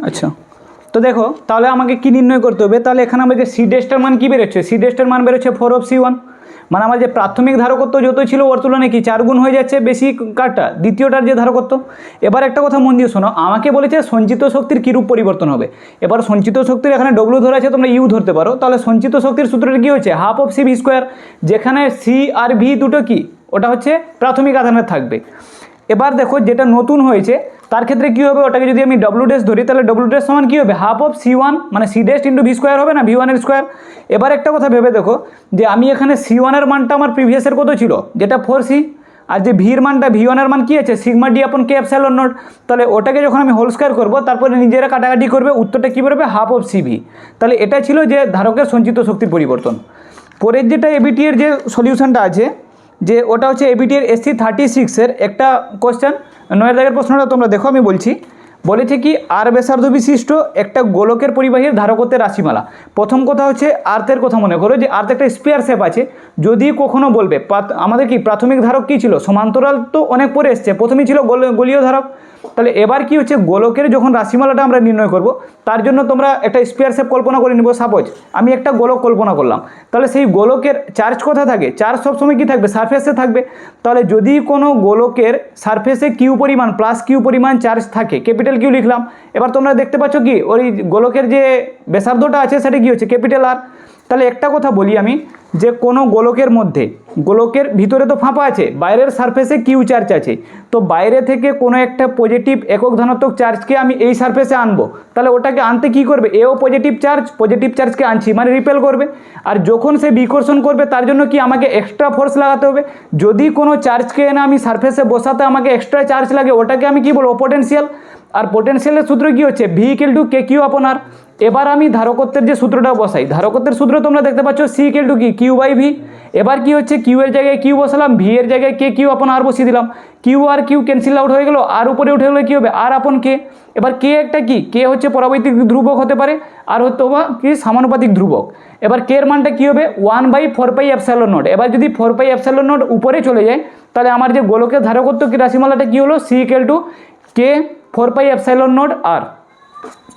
আচ্ছা, তো দেখো তাহলে আমাকে কি নির্ণয় করতে হবে, তাহলে এখানে আমাদের সি ডেস্টার মান কি বেরোচ্ছে, সি ডেস্টার মান বেরোচ্ছে 4/C1, মানে আমার যে প্রাথমিক ধারকত্ব যত ছিল ওর তুলনায় কি 4 গুণ হয়ে যাচ্ছে বেশি কারটা, দ্বিতীয়টার যে ধারকত্ব। এবার একটা কথা মন দিয়ে শোনো, আমাকে বলেছে সঞ্চিত শক্তির কীরূপ পরিবর্তন হবে। এবার সঞ্চিত শক্তির এখানে ডব্লু ধরে আছে, তোমরা ইউ ধরতে পারো, তাহলে সঞ্চিত শক্তির সূত্রটা কী হচ্ছে 1/2 যেখানে সি আর ভি দুটো কি, ওটা হচ্ছে প্রাথমিক আধানের থাকবে। এবার দেখো যেটা নতুন হয়েছে তার ক্ষেত্রে কী হবে, ওটাকে যদি আমি ডব্লু ড্যাশ ধরি তাহলে ডব্লু ড্যাশ সমান কী হবে 1/2 মানে C dash into V square হবে না, ভি1 স্কোয়ার। এবার একটা কথা ভেবে দেখো যে আমি এখানে C1 মানটা আমার প্রিভিয়াসের কত ছিল, যেটা 4C, আর যে ভির মানটা ভি1 মান কী আছে sigma D upon K epsilon not, তাহলে ওটাকে যখন আমি হোল স্কোয়ার করবো তারপরে নিজেরা কাটাকাটি করবে, উত্তরটা কী বেরোবে 1/2/CV। তাহলে এটা ছিল যে ধারকের সঞ্চিত শক্তির পরিবর্তন। পরের যেটা এবিটি এর যে সলিউশনটা আছে, যে ওটা হচ্ছে এবিটি এর SC 36-এর একটা কোশ্চেন, 9 দাগের প্রশ্নটা তোমরা দেখো, আমি বলছি। বলেছে কি আর ব্যাসার্ধ বিশিষ্ট একটা গোলকের পরিবাহীর ধারকত্বের রাশিমালা। প্রথম কথা হচ্ছে আর্থের কথা মনে করো, যে আর্থ একটা স্পেয়ার শেপ আছে, যদি কখনো বলবে আমাদের কি প্রাথমিক ধারক কী ছিল, সমান্তরাল তো অনেক পরে এসছে, প্রথমেই ছিল গোলীয় ধারক। তাহলে এবার কি হচ্ছে গোলকের যখন রাশিমালাটা আমরা নির্ণয় করব, তার জন্য তোমরা একটা স্পেয়ার শেপ কল্পনা করে নিব। সাপোজ আমি একটা গোলক কল্পনা করলাম, তাহলে সেই গোলকের চার্জ কোথা থাকে, চার্জ সবসময় কি থাকবে সারফেসে থাকবে। তাহলে যদি কোনো গোলকের সারফেসে কিউ পরিমাণ প্লাস কিউ পরিমাণ চার্জ থাকে, ক্যাপিটাল কিউ লিখলাম। এবার তোমরা দেখতে পাচ্ছ কি ওই গোলকের যে ব্যাসার্ধটা আছে সেটা কি হচ্ছে ক্যাপিটাল আর। তাহলে একটা কথা বলি আমি, যে কোনো গোলকের মধ্যে, গোলকের ভিতরে তো ফাঁপা আছে, বাইরের সারফেসে কিউ চার্জ আছে, তো বাইরে থেকে কোনো একটা পজিটিভ একক ধনাত্মক চার্জকে আমি এই সারফেসে আনবো, তাহলে ওটাকে আনতে কি করবে, এও পজিটিভ চার্জকে আনছি মানে রিপেল করবে। আর যখন সে বিকর্ষণ করবে তার জন্য কি আমাকে এক্সট্রা ফোর্স লাগাতে হবে। যদি কোনো চার্জকে এনে আমি সারফেসে বসাতে আমাকে এক্সট্রা চার্জ লাগে, ওটাকে আমি কি বলবো পোটেনশিয়াল। আর পোটেনশিয়ালের সূত্র কি হচ্ছে V equal to K Q upon R. এবার আমি ধারকত্বের যে সূত্রটা বসাই, ধারকত্বের সূত্র তোমরা দেখতে পাচ্ছ সি ইকুয়াল টু কি কিউ বাই ভি। এবার কি হচ্ছে কিউ এর জায়গায় কিউ বসালাম, ভি এর জায়গায় কে কিউ আপন আর বসিয়ে দিলাম, Q R Q cancel out হয়ে গেল, আর উপরে উঠে গেলে কী হবে আর আপন কে। এবার কে একটা কি, কে হচ্ছে পরাবৈতিক ধ্রুবক হতে পারে, আর হয়তো বা কি সমানুপাতিক ধ্রুবক। এবার কে এর মানটা কী হবে 1/4πε0। এবার যদি 4πε0 উপরে চলে যায়, তাহলে আমার যে গোলকের ধারকত্ব কি রাশিমালাটা কী হলো সি ইকুয়াল টু কে 4πε0 আর।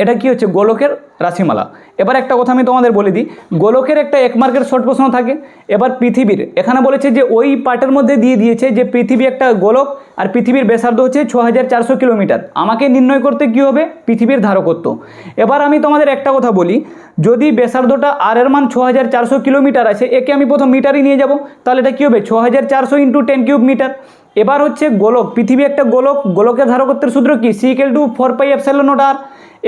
এটা কি হচ্ছে গোলকের রাশিমালা। এবার একটা কথা আমি তোমাদের বলে দিই, গোলকের একটা 1 মার্কের শর্ট প্রশ্ন থাকে। এবার পৃথিবীর এখানে বলেছে যে ওই পার্টের মধ্যে দিয়ে দিয়েছে যে পৃথিবী একটা গোলক, আর পৃথিবীর ব্যাসার্ধ হচ্ছে 6400 কিলোমিটার। আমাকে নির্ণয় করতে কি হবে পৃথিবীর ধারকত্ব। এবার আমি তোমাদের একটা কথা বলি, যদি ব্যাসার্ধটা আর এর মান 6400 কিলোমিটার আছে, একে আমি প্রথম মিটারই নিয়ে যাব, তাহলে এটা কী হবে 6400 × 10³ মিটার। এবার হচ্ছে গোলক, পৃথিবী একটা গোলক, গোলকের ধারকত্বের সূত্র কি সি ইকুয়াল টু 4πε0 আর।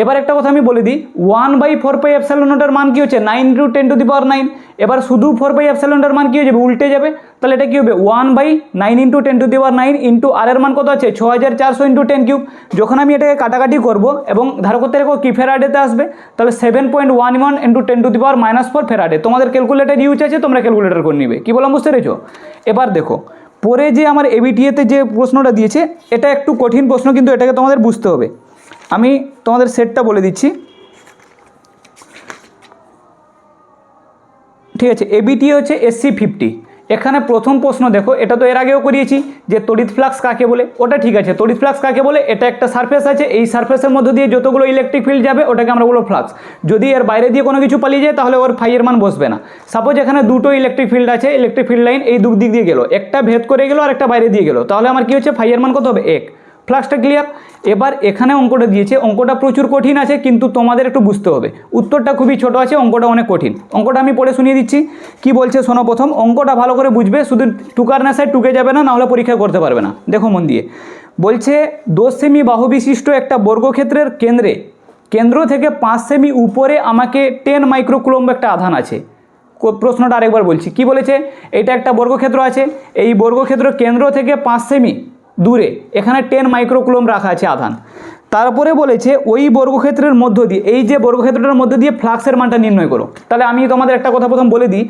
এবার একটা কথা আমি বলে দিই 1/4πε0 এর মান কি হচ্ছে 9 × 10⁹। এবার শুধু 4πε0 এর মান কি হয়ে যাবে উল্টে যাবে, তাহলে এটা কি হবে 1/9 × 10⁹ ইন্টু আর এর মান কত আছে 6400 × 10³ যখন আমি এটাকে কাটাকাটি করব এবং ধারকত্বের একক কি ফ্যারাডেতে আসবে, তাহলে 7.11 × 10⁻⁴ ফ্যারাডে। তোমাদের ক্যালকুলেটর ইউজ আছে, তোমরা ক্যালকুলেটর করে নিবে। কি বললাম বুঝতে পেরেছো? এবার দেখো পরে যে আমার এবিটিএতে যে প্রশ্নটা দিয়েছে এটা একটু কঠিন প্রশ্ন, কিন্তু এটাকে তোমাদের বুঝতে হবে। আমি তোমাদের সেটটা বলে দিচ্ছি, ঠিক আছে। এবিটি হচ্ছে SC 50। এখানে প্রথম প্রশ্ন দেখো, এটা তো এর আগেও করিয়েছি যে তড়িৎ ফ্লাক্স কাকে বলে, ওটা ঠিক আছে। তড়িৎ ফ্লাক্স কাকে বলে, এটা একটা সারফেস আছে, এই সারফেসের মধ্য দিয়ে যতগুলো ইলেকট্রিক ফিল্ড যাবে ওটাকে আমরা বলবো ফ্লাক্স। যদি এর বাইরে দিয়ে কোনো কিছু পালিয়ে যায় তাহলে ওর ফাইয়ের মান বসবে না। সাপোজ এখানে দুটো ইলেকট্রিক ফিল্ড আছে, ইলেকট্রিক ফিল্ড লাইন এই দিক দিয়ে গেল, একটা ভেদ করে গেল আর একটা বাইরে দিয়ে গেল, তাহলে আমার কি হচ্ছে ফাইয়ের মান কত হবে 1। ফ্লাক্সটা ক্লিয়ার। এবার এখানে অঙ্কটা দিয়েছে, অঙ্কটা প্রচুর কঠিন আছে, কিন্তু তোমাদের একটু বুঝতে হবে। উত্তরটা খুবই ছোট আছে, অঙ্কটা অনেক কঠিন। অঙ্কটা আমি পড়ে শুনিয়ে দিচ্ছি কি বলছে শোনো। প্রথম অঙ্কটা ভালো করে বুঝবে, শুধু টুকার নেশায় টুকে যাবে না, নাহলে পরীক্ষা করতে পারবে না। দেখো মন দিয়ে, বলছে 10 সেমি বাহু বিশিষ্ট একটা বর্গক্ষেত্রের কেন্দ্র থেকে 5 সেমি উপরে আমাকে 10 মাইক্রোকুলম্ব একটা আধান আছে। প্রশ্নটা আরেকবার বলছি, কি বলেছে, এটা একটা বর্গক্ষেত্র আছে, এই বর্গক্ষেত্র কেন্দ্র থেকে 5 সেমি দূরে এখানে 10 মাইক্রোকুলম্ব রাখা আছে আধান। তারপরে বলেছে ওই বর্গক্ষেত্রের মধ্য দিয়ে, এই যে বর্গক্ষেত্রটার মধ্য দিয়ে ফ্লাক্সের মানটা নির্ণয় করো। তাহলে আমি তোমাদের একটা কথা প্রথম বলে দিই,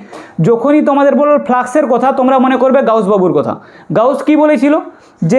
যখনই তোমাদের বলো ফ্লাক্সের কথা তোমরা মনে করবে গাউস বাবুর কথা। গাউস কি বলেছিল যে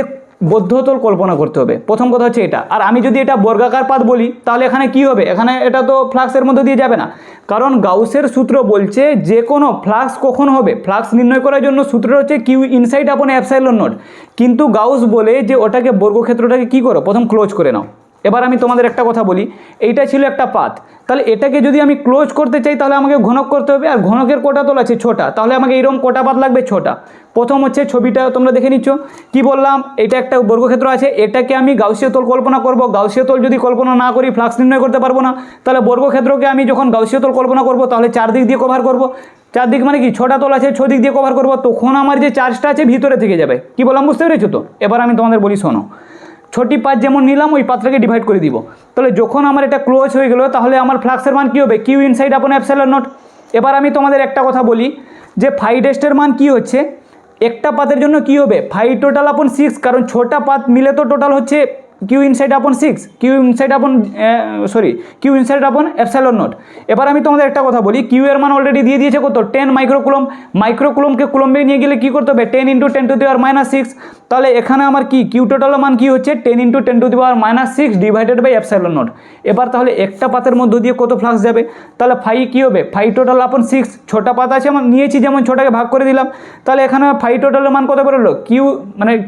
বদ্ধতল কল্পনা করতে হবে, প্রথম কথা হচ্ছে এটা। আর আমি যদি এটা বর্গাকার পাত বলি তাহলে এখানে কি হবে, এখানে এটা তো ফ্লাক্সের মধ্যে দিয়ে যাবে না, কারণ গাউসের সূত্র বলছে যে কোনো ফ্লাক্স কখন হবে, ফ্লাক্স নির্ণয় করার জন্য সূত্র হচ্ছে কিউ ইনসাইড আপন এপসাইলন নট। কিন্তু গাউস বলে যে ওটাকে বর্গক্ষেত্রটাকে কি করো প্রথম ক্লোজ করে নাও, এবার আমি তোমাদের একটা কথা বলি, এইটা ছিল একটা পাথ, তাহলে এটাকে যদি আমি ক্লোজ করতে চাই তাহলে আমাকে ঘনক করতে হবে, আর ঘনকের কটা তল আছে 6টা, তাহলে আমাকে এরকম কটা পাথ লাগবে 6টা। প্রথম হচ্ছে ছবিটা তোমরা দেখে নিচ্ছ, কি বললাম, এটা একটা বর্গক্ষেত্র আছে, এটাকে আমি গাউসীয় তল কল্পনা করব। গাউসীয় তল যদি কল্পনা না করি ফ্লাক্স নির্ণয় করতে পারবো না, তাহলে বর্গক্ষেত্রকে আমি যখন গাউসীয় তল কল্পনা করব তাহলে চারদিক দিয়ে কভার করব। চারদিক মানে কি, 6টা তল আছে, 6 দিক দিয়ে কভার করব, তখন আমার যে চার্জটা আছে ভিতরে থেকে যাবে। কি বললাম বুঝতে পেরেছো তো? এবার আমি তোমাদের বলি শোনো, 6টি পাথ যেমন নিলাম ওই পাথটাকে ডিভাইড করে দিব। তাহলে যখন আমার এটা ক্লোজ হয়ে গেল তাহলে আমার ফ্লাক্সের মান কী হবে, কিউ ইনসাইড আপন এপসাইলন নট। এবার আমি তোমাদের একটা কথা বলি যে ফাই ডেস্টের মান কি হচ্ছে, একটা পাতের জন্য কি হবে, ফাই টোটাল আপন 6, কারণ 6টা পাত মিলে তো টোটাল হচ্ছে কিউ ইনসাইড আপন 6, কিউ ইনসাইড আপন এপসাইলন নট। এবার আমি তোমাদের একটা কথা বলি, কিউ এর মান অলরেডি দিয়ে দিয়েছে কত, 10 মাইক্রোকুলম। মাইক্রোকুলমকে কুলম্বে নিয়ে গেলে কি করতে হবে, 10 × 10⁻⁻6। তাহলে এখানে আমার কি কিউ টোটালের মান কি হচ্ছে, 10 × 10⁻⁻6 ডিভাইডেড বাই এপসাইলন নট। এবার তাহলে একটা পাতের মধ্য দিয়ে কত ফ্লাক্স যাবে, তাহলে ফাই কি হবে, ফাই টোটাল আপন 6, 6টা পাত আছে আমার নিয়েছি যেমন 6টাকে ভাগ করে দিলাম, তাহলে এখানে ফাই টোটালের মান কত বেরোলো,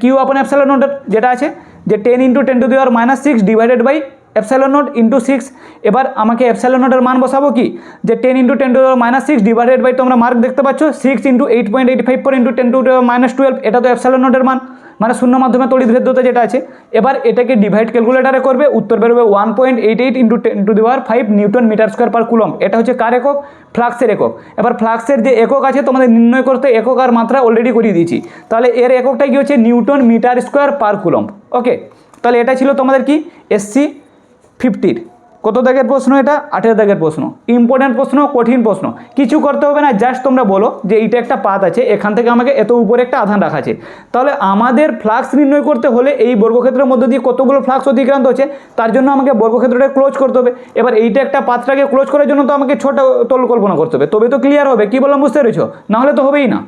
কিউ আপন এপসাইলন নট যেটা আছে যে 10 × 10⁻⁻6 divided by epsilon naught into 6। এবার আমাকে এপসাইলন নটের মান বসাবো কি, যে 10 × 10⁻⁻6 ডিভাইডেড বাই, তোমরা মার্ক দেখতে পাচ্ছ 6 × 8.854 × 10⁻12, এটা তো এপসাইলন নটের মান, মানে শূন্য মাধ্যমে তড়িৎ ভেদ্যতা যেটা আছে। এবার এটাকে ডিভাইড ক্যালকুলেটারে করবে, উত্তর বেরোবে 1.88 × 10⁵ newton metre square per coulomb. এটা হচ্ছে কার একক, ফ্লাক্সের একক। এবার ফ্লাক্সের যে একক আছে তোমাদের নির্ণয় করতে একক আর মাত্রা অলরেডি করিয়ে দিয়েছি, তাহলে এর এককটা কি হচ্ছে newton metre square per coulomb. Okay, তাহলে এটা ছিল তোমাদের কি SC 50-র কত দাগের প্রশ্ন, এটা 18 দাগের প্রশ্ন। ইম্পর্টেন্ট প্রশ্ন, কঠিন প্রশ্ন, কিছু করতে হবে না, জাস্ট তোমরা বলো যে এইটা একটা পাত আছে, এখান থেকে আমাকে এত উপরে একটা আধান রাখা আছে, তাহলে আমাদের ফ্লাক্স নির্ণয় করতে হলে এই বর্গক্ষেত্রের মধ্য দিয়ে কতগুলো ফ্লাক্স অতিক্রান্ত হচ্ছে তার জন্য আমাকে বর্গক্ষেত্রটা ক্লোজ করতে হবে। এবার এইটা একটা পাতটাকে ক্লোজ করার জন্য তো আমাকে 6টা তল কল্পনা করতে হবে, তবে তো ক্লিয়ার হবে। কি বললাম বুঝতে পেরেছো? নাহলে তো হবেই না।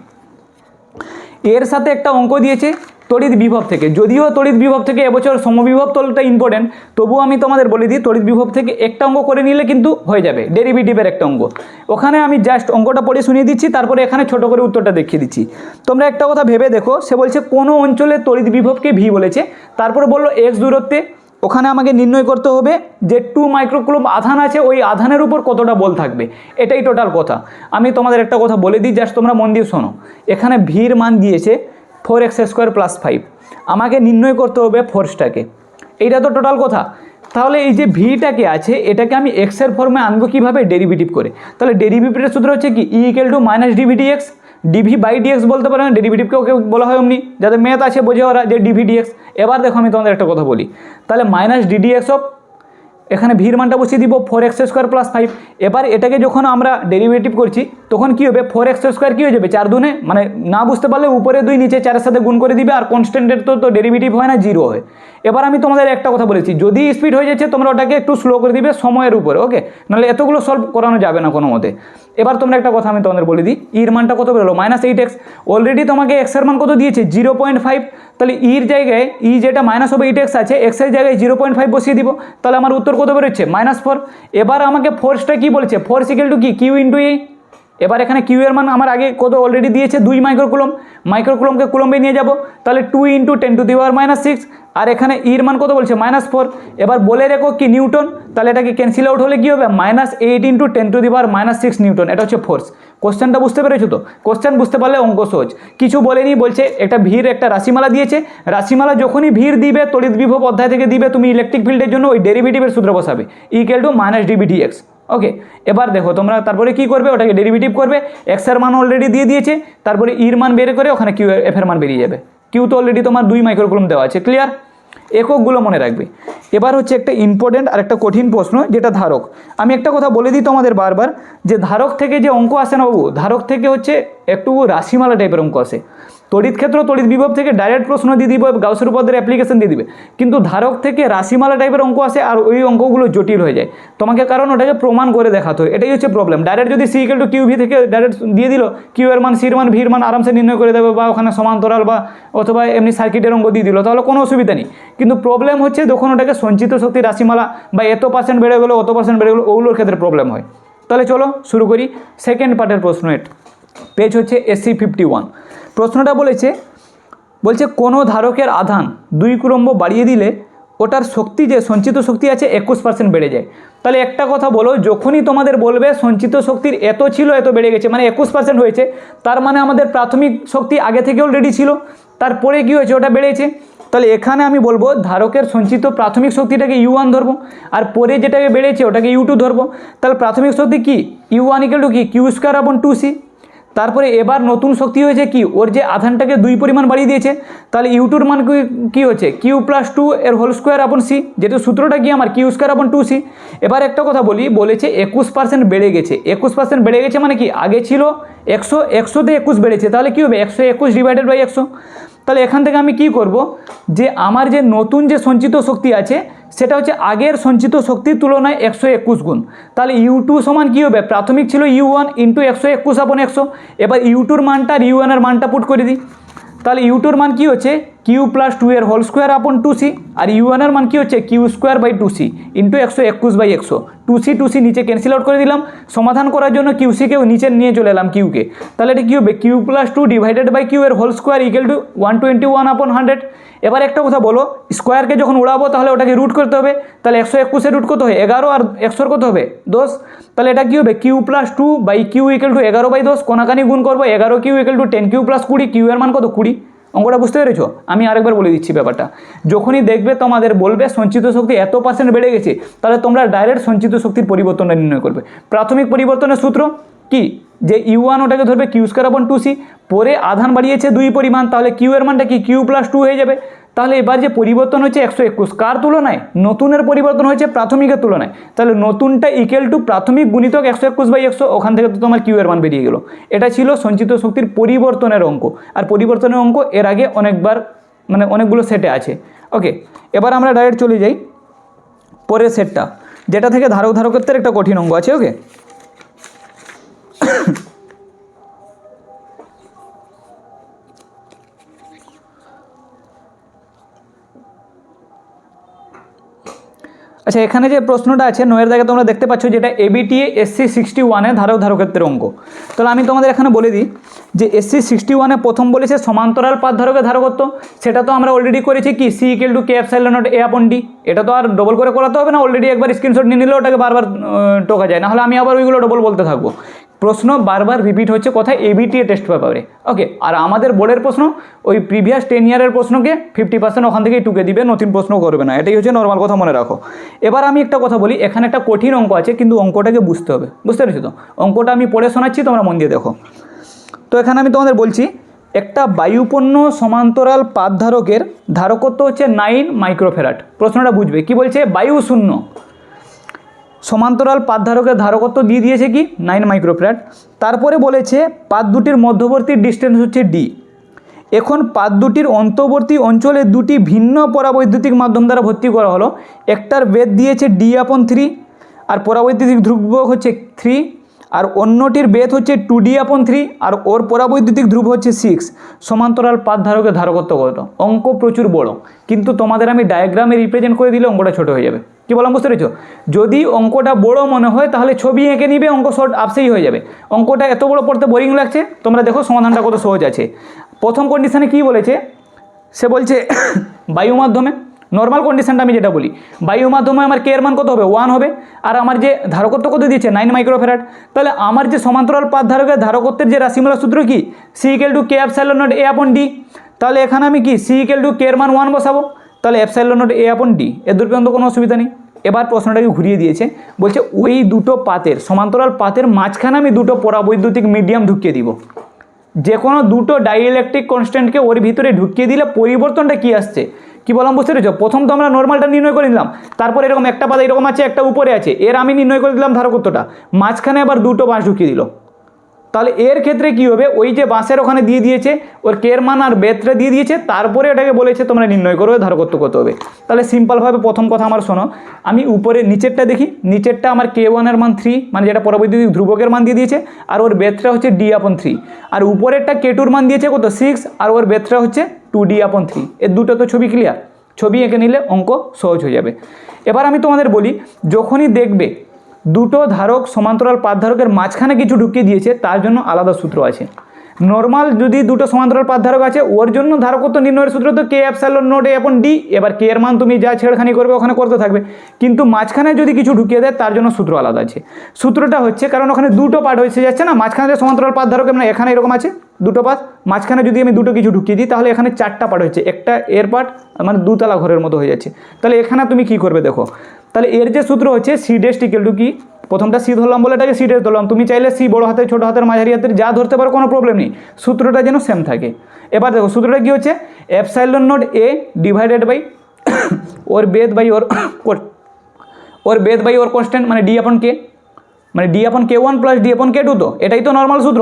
এর সাথে একটা অঙ্ক দিয়েছে তড়িৎ বিভব থেকে, যদিও তড়িৎ বিভব থেকে এবছর সমবিভব তলটা ইম্পর্টেন্ট, তবুও আমি তোমাদের বলে দিই তড়িৎ বিভব থেকে একটা অঙ্ক করে নিলে কিন্তু হয়ে যাবে, ডেরিভেটিভের একটা অঙ্ক। ওখানে আমি জাস্ট অঙ্কটা পড়ে শুনিয়ে দিচ্ছি, তারপরে এখানে ছোট করে উত্তরটা দেখিয়ে দিচ্ছি। তোমরা একটা কথা ভেবে দেখো, সে বলছে কোনো অঞ্চলে তড়িৎ বিভবকে ভি বলেছে, তারপরে বললো এক্স দূরত্বে, ওখানে আমাকে নির্ণয় করতে হবে যে 2 মাইক্রোকুলম আধান আছে, ওই আধানের উপর কতটা বল থাকবে, এটাই টোটাল কথা। আমি তোমাদের একটা কথা বলে দিই, জাস্ট তোমরা মন দিয়ে শোনো। এখানে ভির মান দিয়েছে 4x² + 5, আমাকে নির্ণয় করতে হবে ফোর্সটাকে, এইটা তো টোটাল কথা। তাহলে এই যে ভিটাকে আছে এটাকে আমি এক্সের ফর্মে আনবো কীভাবে, ডেরিভেটিভ করে। তাহলে ডেরিভেটিভের সূত্র হচ্ছে কি, E = -dv/dx, dv/dx বলতে পারে না, ডেরিভেটিভকে ওকে বলা হয় অমনি, যাদের ম্যাথ আছে বোঝে ওরা যে dv/dx। এবার দেখো আমি তোমাদের একটা কথা বলি, তাহলে -ddx অফ, এখানে ভির মানটা বসিয়ে দিব 4x² + 5। এবার এটাকে যখন আমরা ডেরিভেটিভ করছি তখন কি হবে, 4x² কি হয়ে যাবে 4 দুনে, মানে না বুঝতে পারলে উপরে 2 নিচে 4-এর সাথে গুণ করে দিবে, আর কনস্ট্যান্টের তো ডেরিভেটিভ হয় না, 0 হয়। এবার আমি তোমাদের একটা কথা বলেছি, যদি স্পিড হয়ে যাচ্ছে তোমরা ওটাকে একটু স্লো করে দিবে সময়ের উপরে, ওকে, নাহলে এতগুলো সলভ করানো যাবে না কোনো মতে। এবার তোমরা একটা কথা আমি তোমাদের বলে দিই, ইর মানটা কত বেরোলো, -8x, অলরেডি তোমাকে x এর মান কত দিয়েছে 0.5, তাহলে ইর জায়গায় ই যেটা -8x আছে, x এর জায়গায় 0.5 বসিয়ে দিব, তাহলে আমার উত্তর কত বেরোচ্ছে -4। এবার আমাকে ফোর্সটা কি বলেছে, ফোর্স = কি, কিউ × E। এবার এখানে কিউ এর মান আমার আগে কত অলরেডি দিয়েছে 2 মাইক্রোকুলম, মাইক্রোকুলমকে কুলম্বে নিয়ে যাব, তাহলে 2 × 10⁻⁻6, আর এখানে ইর মান কত বলছে -4। এবার বলে রেখো কি নিউটন, তাহলে এটাকে ক্যান্সেল আউট হলে কি হবে, -8 × 10⁻⁻6 নিউটন, এটা হচ্ছে ফোর্স। কোশ্চেনটা বুঝতে পেরেছো তো? কোশ্চেন বুঝতে পারলে অঙ্ক সহজ, কিছু বলেনি, বলছে একটা ভিড় একটা রাশিমালা দিয়েছে, রাশিমালা যখনই ভিড় দিবে তড়িৎ বিভব অধ্যায় থেকে দিবে, তুমি ইলেকট্রিক ফিল্ডের জন্য ওই ডেরিভেটিভের সূত্র বসাবে, E = -dv/dx। ওকে, এবার দেখো তোমরা তারপরে কি করবে, ওটাকে ডেরিভেটিভ করবে, এক্স এর মান অলরেডি দিয়ে দিয়েছে, তারপরে ইর মান বের করে ওখানে কিউ এফ এর মান বেরিয়ে যাবে। কিউ তো অলরেডি তোমার 2 মাইক্রোকুলম দেওয়া আছে, ক্লিয়ার? এককগুলো মনে রাখবে। এবার হচ্ছে একটা ইম্পর্টেন্ট আর একটা কঠিন প্রশ্ন, যেটা ধারক। আমি একটা কথা বলে দিই তোমাদের বারবার, যে ধারক থেকে যে অঙ্ক আসে না বাবু, ধারক থেকে হচ্ছে একটু রাশিমালা টাইপের অঙ্ক আসে। তড়িৎ ক্ষেত্র তড়িৎ বিভব থেকে ডাইরেক্ট প্রশ্ন দিয়ে দিব, গাউসের উপপাদ্যের অ্যাপ্লিকেশন দিয়ে দিবে, কিন্তু ধারক থেকে রাশিমালা টাইপের অঙ্ক আসে, আর ওই অঙ্কগুলো জটিল হয়ে যায় তোমাকে, কারণ ওটাকে প্রমাণ করে দেখাতে হয়, এটাই হচ্ছে প্রবলেম। ডাইরেক্ট যদি C = QV থেকে ডাইরেক্ট দিয়ে দিল, কিউ এর মান, সির মান, ভির মান আরামসে নির্ণয় করে দেবে, বা ওখানে সমান্তরাল বা অথবা এমনি সার্কিটের অঙ্ক দিয়ে দিল, তাহলে কোনো অসুবিধা নেই। কিন্তু প্রবলেম হচ্ছে যখন ওটাকে সঞ্চিত শক্তি রাশিমালা বা এত% বেড়ে গেলো, অত% বেড়ে গেলো, ওগুলোর ক্ষেত্রে প্রবলেম হয়। তাহলে চলো শুরু করি সেকেন্ড পার্টের প্রশ্ন। পেজ হচ্ছে SC 51। প্রশ্নটা বলছে কোনো ধারকের আধান 2 কুলম্ব বাড়িয়ে দিলে ওটার শক্তি যে সঞ্চিত শক্তি আছে 21% বেড়ে যায়। তাহলে একটা কথা বলো, যখনই তোমাদের বলবে সঞ্চিত শক্তির এত ছিল এত বেড়ে গেছে মানে 21% হয়েছে, তার মানে আমাদের প্রাথমিক শক্তি আগে থেকে অলরেডি ছিল, তারপরে কী হয়েছে ওটা বেড়েছে। তাহলে এখানে আমি বলবো ধারকের সঞ্চিত প্রাথমিক শক্তিটাকে U1 ধরবো, আর পরে যেটাকে বেড়েছে ওটাকে U2 ধরবো। তাহলে প্রাথমিক শক্তি কি U1 = কি Q²/2C। তারপরে এবার নতুন শক্তি হয়েছে কি, ওর যে আধানটাকে 2 পরিমাণ বাড়িয়ে দিয়েছে, তাহলে U2-র মান কি হচ্ছে Q+2 এর হোল স্কোয়ার/C, যেটা সূত্রটা কি আমার Q²/2C। এবার একটা কথা বলেছে 21% বেড়ে গেছে। 21% বেড়ে গেছে মানে কি, আগে ছিল 100, 100তে 21 বেড়েছে, তাহলে কী হবে 121/100। তাহলে এখান থেকে আমি কি করব, যে আমার যে নতুন যে সঞ্চিত শক্তি আছে সেটা হচ্ছে আগের সঞ্চিত শক্তির তুলনায় 121 গুণ। তাহলে U2 সমান কী হবে, প্রাথমিক ছিল U1 × 121/100। এবার U2-র মানটা আর U1-এর মানটা পুট করে দিই। তাহলে U2-র মান কী হচ্ছে Q+2 এর হোল স্কোয়ার/2C, আর U1-এর মান কী হচ্ছে Q²/2C × 121/100। 2C নিচে ক্যান্সেল আউট করে দিলাম। সমাধান করার জন্য QC-কেও নিচে নিয়ে চলে এলাম Q-কে। তাহলে এটা কী হবে Q+2 / Q এর হোল স্কোয়ার = 121/100। এবার একটা কথা বলো, স্কোয়ারকে যখন উড়াবো তাহলে ওটাকে রুট করতে হবে। তাহলে 121-এর রুট কত হয় 11, আর 100-র কত হবে 10। তাহলে এটা কী হবে Q+2 / Q = 11/10। কোনাকানি গুণ করবো, 11Q = 10Q + 20। Q এর মান কত 20। অঙ্কটা বুঝতে পেরেছো? আমি আরেকবার বলে দিচ্ছি ব্যাপারটা। যখনই দেখবে তোমাদের বলবে সঞ্চিত শক্তি এত % বেড়ে গেছে, তাহলে তোমরা ডাইরেক্ট সঞ্চিত শক্তির পরিবর্তনটা নির্ণয় করবে। প্রাথমিক পরিবর্তনের সূত্র কি, যে U1 ওটাকে ধরবে Q²/2C, পরে আধান বাড়িয়েছে 2 পরিমাণ, তাহলে Q এর মানটা কি Q+2 হয়ে যাবে। তাহলে এবার যে পরিবর্তন হচ্ছে 121, কার তুলনায়, নতুনের পরিবর্তন হয়েছে প্রাথমিকের তুলনায়। তাহলে নতুনটা = প্রাথমিক গুণিতক 121/100, ওখান থেকে তো তোমার Q এর মান বেরিয়ে গেল। এটা ছিল সঞ্চিত শক্তির পরিবর্তনের অঙ্ক। আর পরিবর্তনের অঙ্ক এর আগে অনেকবার মানে অনেকগুলো সেটে আছে। ওকে, এবার আমরা ডাইরেক্ট চলে যাই পরের সেটটা, যেটা থেকে ধারকত্বের একটা কঠিন অঙ্ক আছে। ওকে, আচ্ছা, এখানে যে প্রশ্নটা আছে 9-এর দাগে তোমরা দেখতে পাচ্ছ, যেটা ABTA SC 61-এ ধারকত্বের অঙ্ক। তাহলে আমি তোমাদের এখানে বলে দিই যে SC 61-এ প্রথম বলেছে সমান্তরাল পাত ধারকের ধারকত্ব। সেটা তো আমরা অলরেডি করেছি কি, C = K∈A/D। এটা তো আর ডবল করে করাতে হবে না, অলরেডি একবার স্ক্রিনশট নিয়ে নিলে ওটাকে বারবার টোকা যায়, নাহলে আমি আবার ওইগুলো ডবল বলতে থাকবো। প্রশ্ন বারবার রিপিট হচ্ছে কোথায়, ABTA টেস্ট পেপারে। ওকে, আর আমাদের বোর্ডের প্রশ্ন ওই প্রিভিয়াস 10 ইয়ারের প্রশ্নকে 50% ওখান থেকেই টুকে দিবে, নতুন প্রশ্ন করবে না। এটাই হচ্ছে নর্মাল কথা, মনে রাখো। এবার আমি একটা কথা বলি, এখানে একটা কঠিন অঙ্ক আছে, কিন্তু অঙ্কটাকে বুঝতে হবে। বুঝতে পেরেছো তো? অঙ্কটা আমি পড়ে শোনাচ্ছি, তোমরা মন দিয়ে দেখো। তো এখানে আমি তোমাদের বলছি, একটা বায়ুপূর্ণ সমান্তরাল পাত ধারকের ধারকত্ব হচ্ছে 9 মাইক্রোফ্যারাড। প্রশ্নটা বুঝবে কি বলছে, বায়ু শূন্য সমান্তরাল পাত ধারকের ধারকত্ব দিয়ে দিয়েছে কি 9 মাইক্রোফ্যারাড। তারপরে বলেছে পাত দুটির মধ্যবর্তী ডিস্টেন্স হচ্ছে D। এখন পাত দুটির অন্তর্বর্তী অঞ্চলে দুটি ভিন্ন পরাবৈদ্যুতিক মাধ্যম দ্বারা ভর্তি করা হলো। একটার বেধ দিয়েছে D/3, আর পরাবৈদ্যুতিক ধ্রুবক হচ্ছে 3, আর অন্যটির বেধ হচ্ছে 2D/3, আর ওর পরাবৈদ্যুতিক ধ্রুব হচ্ছে 6। সমান্তরাল পাত ধারকের ধারকত্ব কত? অঙ্ক প্রচুর বড়, কিন্তু তোমাদের আমি ডায়াগ্রামে রিপ্রেজেন্ট করে দিলে অঙ্কটা ছোট হয়ে যাবে। কি বললাম বুঝতে পেরেছো? যদি অঙ্কটা বড় মনে হয় তাহলে ছবি এঁকে নিবে, অঙ্ক শর্ট আপসেই হয়ে যাবে। অঙ্কটা এত বড় পড়তে বোরিং লাগছে, তোমরা দেখো সমাধানটা কত সহজ আছে। প্রথম কন্ডিশনে কি বলেছে, সে বলছে বায়ু মাধ্যমে, নর্মাল কন্ডিশনটা আমি যেটা বলি, বায়ু মাধ্যমে আমার K এর মান কত হবে 1 হবে, আর আমার যে ধারকত্ব কত দিয়েছে 9 মাইক্রোফ্যারাড। তাহলে আমার যে সমান্তরাল পাত ধারকের ধারকত্বের যে রাশিমালা সূত্র কি, C = K∈A/D। তাহলে এখানে আমি কি C = K এর মান 1 বসাবো, তাহলে ε/A/D। এর দূর পর্যন্ত কোনো অসুবিধা নেই। এবার প্রশ্নটাকে ঘুরিয়ে দিয়েছে, বলছে ওই দুটো পাতের সমান্তরাল পাতের মাঝখানে আমি দুটো পরাবৈদ্যুতিক মিডিয়াম ঢুকিয়ে দিব। যে কোনো দুটো ডাইইলেকট্রিক কনস্ট্যান্টকে ওর ভিতরে ঢুকিয়ে দিলে পরিবর্তনটা কি আসছে, কি বললাম বুঝতে পেরেছো? প্রথম তো আমরা নর্মালটা নির্ণয় করে দিলাম, তারপর এরকম একটা পাতা এরকম আছে, একটা উপরে আছে, এর আমি নির্ণয় করে দিলাম ধারকত্বটা, মাঝখানে আবার দুটো বাঁশ ঢুকিয়ে দিল। তাহলে এর ক্ষেত্রে কি হবে, ওই যে বাঁশের ওখানে দিয়ে দিয়েছে ওর K এর মান আর বেধটা দিয়ে দিয়েছে, তারপরে এটাকে বলেছে তোমরা নির্ণয় করবে ধারকত্ব কত হবে। তাহলে সিম্পলভাবে প্রথম কথা আমার শোনো, আমি উপরে নিচেরটা দেখি, নিচেরটা আমার K1 এর মান 3, মানে যেটা পরাবৈদ্যুতিক ধ্রুবকের মান দিয়ে দিয়েছে, আর ওর বেধটা হচ্ছে D/3, আর উপরেরটা K2-র মান দিয়েছে কত 6, আর ওর বেধটা হচ্ছে 2D/3। এর দুটো তো ছবি ক্লিয়ার, ছবি এঁকে নিলে অঙ্ক সহজ হয়ে যাবে। এবার আমি তোমাদের বলি, যখনই দেখবে দুটো ধারক সমান্তরাল পাত ধারকের মাঝখানে কিছু ঢুকিয়ে দিয়েছে, তার জন্য আলাদা সূত্র আছে। নর্মাল যদি দুটো সমান্তরাল পাত ধারক আছে ওর জন্য ধারকত্ব নির্ণয়ের সূত্র তো কে এপসাইলন নট এ আপন ডি। এবার কে এর মান তুমি যা ছেড়খানি করবে ওখানে করতে থাকবে, কিন্তু মাঝখানে যদি কিছু ঢুকিয়ে দেয় তার জন্য সূত্র আলাদা আছে। সূত্রটা হচ্ছে, কারণ ওখানে দুটো পার্ট হয়েছে যাচ্ছে না, মাঝখানে যে সমান্তরাল পাত ধারক মানে এখানে এরকম আছে দুটো পাত, মাঝখানে যদি আমি দুটো কিছু ঢুকিয়ে দিই তাহলে এখানে চারটা পার্ট হচ্ছে, একটা এর পার্ট মানে দুতলা ঘরের মতো হয়ে যাচ্ছে। তাহলে এখানে তুমি কি করবে দেখো, তাহলে এর যে সূত্র হচ্ছে সি ডেস্ট ইকুয়াল টু কি, প্রথমটা সি ধরলাম বলে এটাকে সি ডেস্ট ধরলাম, তুমি চাইলে সি বড় হাতের ছোট হাতের মাঝারি হাতের যা ধরতে পারো কোনো প্রবলেম নেই, সূত্রটা যেন সেম থাকে। এবার দেখো সূত্রটা কি হচ্ছে, epsilon naught A divided by or বেদ বাই ওর কনস্ট্যান্ট মানে ডি আপন কে, মানে ডি আপন কে ওয়ান প্লাস ডি আপন কে টু, তো এটাই তো নর্মাল সূত্র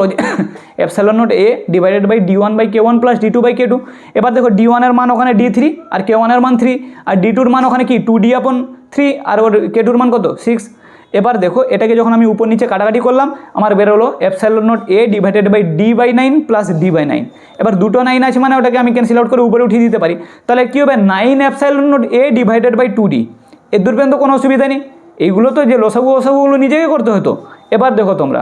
epsilon naught A divided by D one by K one plus D two by K two. এবার দেখো D ওয়ানের মান ওখানে ডি থ্রি আর কে ওয়ানের মান 3 আর ডি টুর মান ওখানে কি 2d আপন 3 আর ওর কে টুর মান কত 6। এবার দেখো এটাকে যখন আমি উপর নিচে কাটাকাটি করলাম আমার বেরোলো epsilon naught A divided by D by 9 plus D by 9। এবার দুটো 9 আছে মানে ওটাকে আমি ক্যান্সেল আউট করে উপরে উঠিয়ে দিতে পারি, তাহলে কী হবে 9 epsilon naught A divided by 2d। এর দূর পর্যন্ত কোনো অসুবিধা নেই, এইগুলো তো যে লসাগুগুলো নিজেকে করতে হতো। এবার দেখো তোমরা